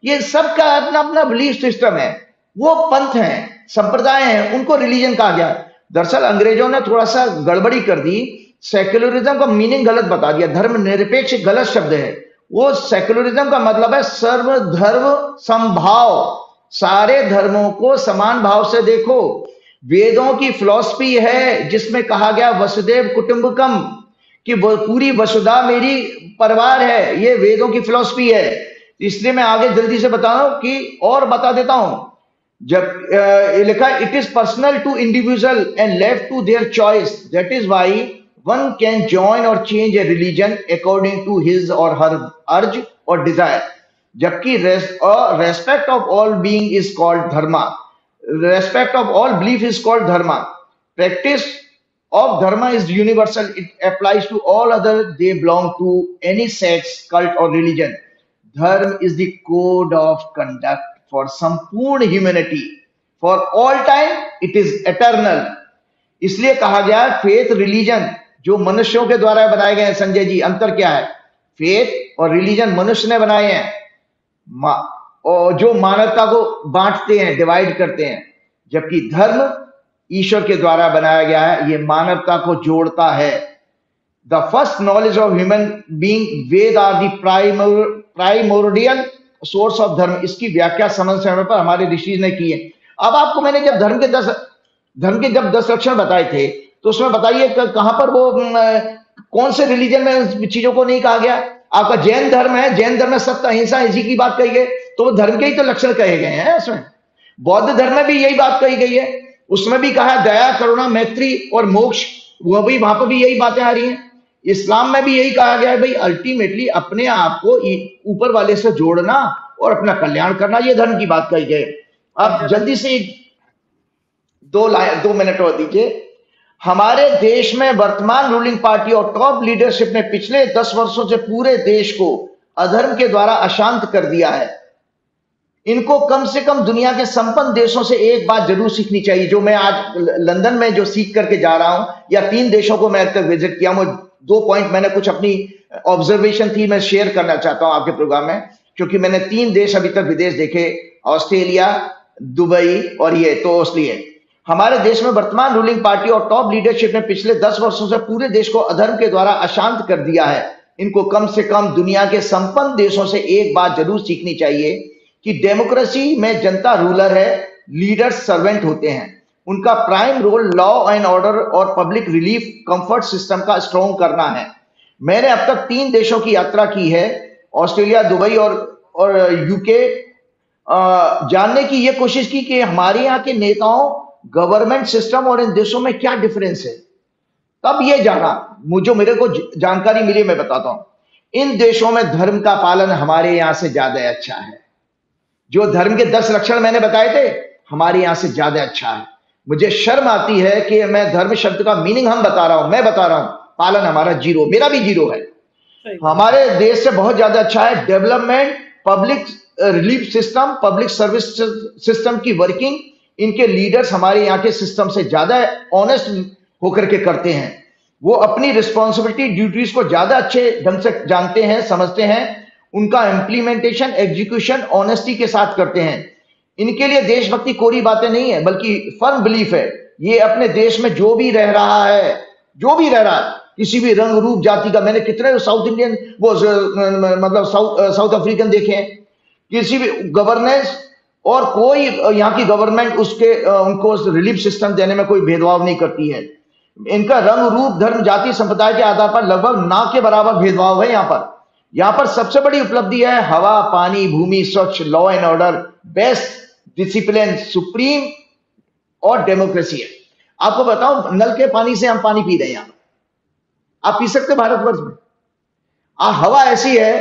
ये सबका अपना अपना बिलीफ सिस्टम है, वो पंथ हैं, संप्रदाय हैं, उनको रिलीजन कहा गया। दरअसल अंग्रेजों ने थोड़ा सा गड़बड़ी कर दी, सेक्युलरिज्म का मीनिंग गलत बता दिया। धर्म निरपेक्ष गलत शब्द है, वो सेक्युलरिज्म का मतलब है सर्वधर्म समभाव, सारे धर्मों को समान भाव से देखो। वेदों की फिलॉसफी है जिसमें कहा गया वसुदेव कुटुंबकम, कि पूरी वसुधा मेरी परिवार है, ये वेदों की फिलॉसफी है। इसलिए मैं आगे जल्दी से बता रहा हूं कि और बता देता हूं। जब लिखा it is personal to individual and left to their choice, that is why one can join or change a religion according to his or her urge or desire. जबकि respect of all being is called dharma, respect of all belief is called dharma, practice of dharma is universal, it applies to all other, they belong to any sex, cult or religion. Dharma is the code of conduct for sampurna humanity, for all time, it is eternal. इसलिए कहा गया faith religion जो मनुष्यों के द्वारा बनाए गए हैं। संजय जी, अंतर क्या है? फेथ और रिलीजन मनुष्य ने बनाए हैं और जो मानवता को बांटते हैं, डिवाइड करते हैं, जबकि धर्म ईश्वर के द्वारा बनाया गया है, ये मानवता को जोड़ता है। The first knowledge of human being, Veda are the primordial source of dharma. इसकी व्याख्या समय समय पर हमारे ऋषि ने की है। अब आपको मैंने जब धर्म के जब 10 लक्षण बताए थे, तो उसमें बताइए कहां पर वो कौन से रिलीजन में उन चीजों को नहीं कहा गया? आपका जैन धर्म है, जैन धर्म में सत्य, अहिंसा, इसी की बात कही गई, तो वो धर्म के ही तो लक्षण कहे गए हैं उसमें। बौद्ध धर्म में भी यही बात कही गई है, उसमें भी कहा दया, करुणा, मैत्री और मोक्ष, वो भी वहां पर भी यही बातें आ रही हैं। इस्लाम में भी यही कहा गया है भाई, अल्टीमेटली अपने आप को ऊपर वाले से जोड़ना और अपना कल्याण करना, ये धर्म की बात कही गई। आप जल्दी से 2 मिनट और दीजिए। हमारे देश में वर्तमान रूलिंग पार्टी और टॉप लीडरशिप ने पिछले 10 वर्षों से पूरे देश को अधर्म के द्वारा अशांत कर दिया है। इनको कम से कम दुनिया के संपन्न देशों से एक बात जरूर सीखनी चाहिए, जो मैं आज लंदन में जो सीख करके जा रहा हूं, या 3 देशों को मैं अब तक विजिट किया हूं। 2 पॉइंट मैंने कुछ अपनी ऑब्जर्वेशन थी, मैं शेयर करना चाहता हूं आपके प्रोग्राम में, क्योंकि मैंने 3 देश अभी तक विदेश देखे, ऑस्ट्रेलिया, दुबई और ये। तो इसलिए हमारे देश में वर्तमान रूलिंग पार्टी और टॉप लीडरशिप ने पिछले 10 वर्षों से पूरे देश को अधर्म के द्वारा अशांत कर दिया है। इनको कम से कम दुनिया के संपन्न देशों से एक बात जरूर सीखनी चाहिए कि डेमोक्रेसी में जनता रूलर है, लीडर सर्वेंट होते हैं। उनका prime role law and order और पब्लिक रिलीफ कंफर्ट सिस्टम का स्ट्रॉन्ग करना है। मैंने अब तक 3 देशों की यात्रा की है, ऑस्ट्रेलिया, दुबई और यूके, जानने की यह कोशिश की कि हमारे यहाँ के नेताओं, गवर्नमेंट सिस्टम और इन देशों में क्या डिफरेंस है। तब ये जाना, मुझे मेरे को जानकारी मिली, मैं बताता हूं। इन देशों में धर्म का पालन हमारे यहां से ज्यादा अच्छा है। जो धर्म के 10 लक्षण मैंने बताए थे, हमारे यहां से ज्यादा अच्छा है। मुझे शर्म आती है कि मैं धर्म शब्द का मीनिंग मैं बता रहा हूं, पालन हमारा 0, मेरा भी 0 है। हमारे देश से बहुत ज्यादा अच्छा है development, public relief system, public service system की वर्किंग। इनके लीडर्स हमारे यहाँ के सिस्टम से ज्यादा ऑनेस्ट होकर के करते हैं। वो अपनी रिस्पॉन्सिबिलिटी, ड्यूटीज को ज्यादा अच्छे ढंग से जानते हैं, समझते हैं। उनका इम्प्लीमेंटेशन, एग्जीक्यूशन ऑनेस्टी के साथ करते हैं। इनके लिए देशभक्ति कोरी बातें नहीं है, बल्कि फर्म बिलीफ है। ये अपने देश में जो भी रह रहा है, किसी भी रंग रूप जाति का, मैंने कितने साउथ इंडियन वो मतलब साउथ अफ्रीकन देखे हैं, किसी भी गवर्नेंस और कोई यहाँ की गवर्नमेंट उनको रिलीफ सिस्टम देने में कोई भेदभाव नहीं करती है। इनका रंग रूप, धर्म, जाति, संप्रदाय के आधार पर लगभग ना के बराबर भेदभाव है। यहाँ पर सबसे बड़ी उपलब्धि है हवा, पानी, भूमि, स्वच्छ, law and order, best discipline, supreme और डेमोक्रेसी है। आपको बताऊं, नल के पानी से हम पानी पी रहे हैं यहाँ। आप पी सकते भारतवर्ष में? हवा ऐसी है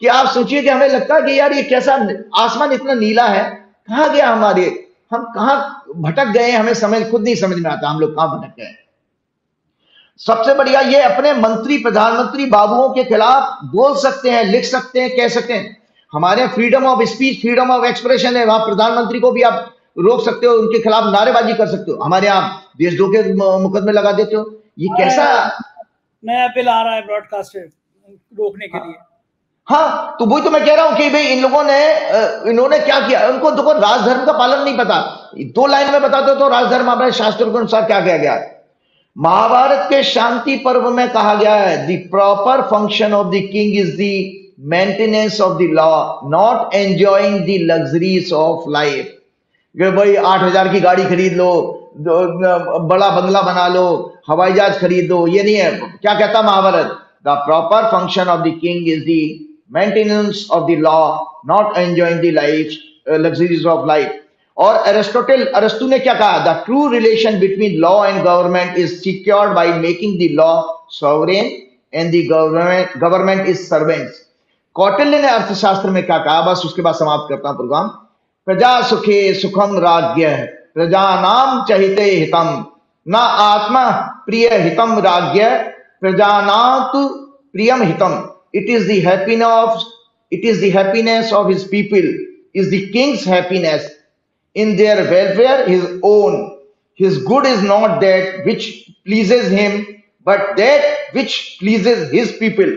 कि आप सोचिए कि हमें लगता है कि यार ये कैसा आसमान इतना नीला है, कहाँ गया हमारे, हम कहाँ भटक गए, हमें समझ खुद नहीं समझ में आता हम लोग कहाँ भटक गए। सबसे बढ़िया ये अपने मंत्री प्रधानमंत्री बाबुओं के खिलाफ बोल सकते हैं, लिख सकते हैं, कह सकते हैं। हमारे freedom of speech, freedom of expression है, वहां प्रधानमंत्री को भी आप रोक सकते हो, उनके खिलाफ नारेबाजी कर सकते हो। हमारे यहाँ देशद्रोह के मुकदमे लगा देते हो। ये कैसा नया बिल आ रहा है ब्रॉडकास्टर रोकने के लिए। हाँ, तो वही तो मैं कह रहा हूं कि भाई इन लोगों ने इन्होंने क्या किया, उनको देखो राजधर्म का पालन नहीं पता। 2 लाइन में बताते हो तो राजधर्म हमारे शास्त्रों के अनुसार क्या किया गया है। महाभारत के शांति पर्व में कहा गया है, the proper function of the king is the maintenance of the law, not enjoying the luxuries of life. भाई 8,000 की गाड़ी खरीद लो, बड़ा बंगला बना लो, हवाई जहाज खरीद दो, ये नहीं है। क्या कहता Mahabharata? The proper function of the king is the maintenance of the law, not enjoying the life luxuries of life. और अरस्तु ने क्या कहा? The true relation between law and government is secured by making the law sovereign and the government is servants. Kautilya ने अर्थशास्त्र में क्या कहा? बस उसके बाद समाप्त करता हूं प्रोग्राम। प्रजा सुखे सुखम राज्ञ, प्रजानाम चहिते हितम, न आत्मा प्रिय हितम राज्ञ, प्रजानात प्रियम हितम। It is the happiness of his people, is the king's happiness in their welfare his own. His good is not that which pleases him, but that which pleases his people.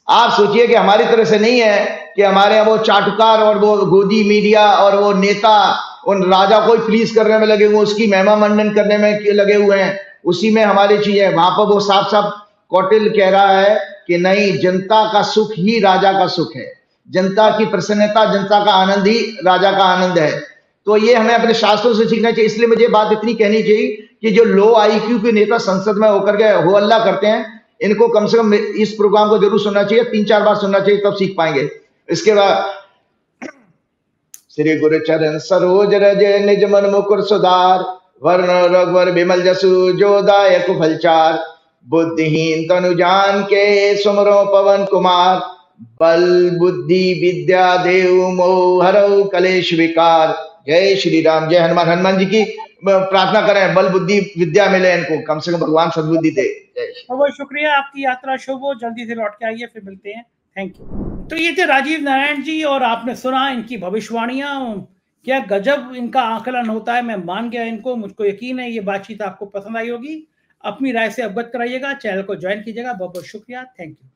आप सोचिए कि हमारी तरह से नहीं है कि हमारे यहाँ वो चाटुकार और वो गोदी मीडिया और वो नेता उन राजा को प्लीज करने में लगे हुए, उसकी महिमा मंडन करने में लगे हुए हैं, उसी में हमारी चीज है। वहां पर वो साफ साफ कौटिल्य कह रहा है कि नहीं, जनता का सुख ही राजा का सुख है, जनता की प्रसन्नता, जनता का आनंद ही राजा का आनंद है। तो ये हमें अपने शास्त्रों से सीखना चाहिए। इसलिए मुझे बात इतनी कहनी चाहिए कि जो लो आईक्यू के नेता संसद में होकर के हो अल्लाह करते हैं, इनको कम से कम इस प्रोग्राम को जरूर सुनना चाहिए, 3-4 बार सुनना चाहिए, तब सीख पाएंगे। इसके बाद श्री गुरु चरण सरोज रज निज मन मुकुर सुधार, वर्ण रघुवर विमल जसु जो दायक फलचार, बुद्धिहीन तनु जान के सुमरो पवन कुमार, बल बुद्धि विद्या देव मोह हरौ कलेश विकार। जय श्री राम, जय हनुमान। हनुमान जी की प्रार्थना करें, बल बुद्धि विद्या मिले इनको, कम से कम भगवान सद्बुद्धि दे। बहुत शुक्रिया, आपकी यात्रा शुभ हो, जल्दी से लौट के आइए, फिर मिलते हैं। Thank you. तो ये थे राजीव नारायण जी, और आपने सुना इनकी भविष्यवाणियां, क्या गजब इनका आकलन होता है। मैं मान गया इनको, मुझको यकीन है ये बातचीत आपको पसंद आई होगी। अपनी राय से अवगत कराइएगा, चैनल को ज्वाइन कीजिएगा। बहुत बहुत शुक्रिया, थैंक यू।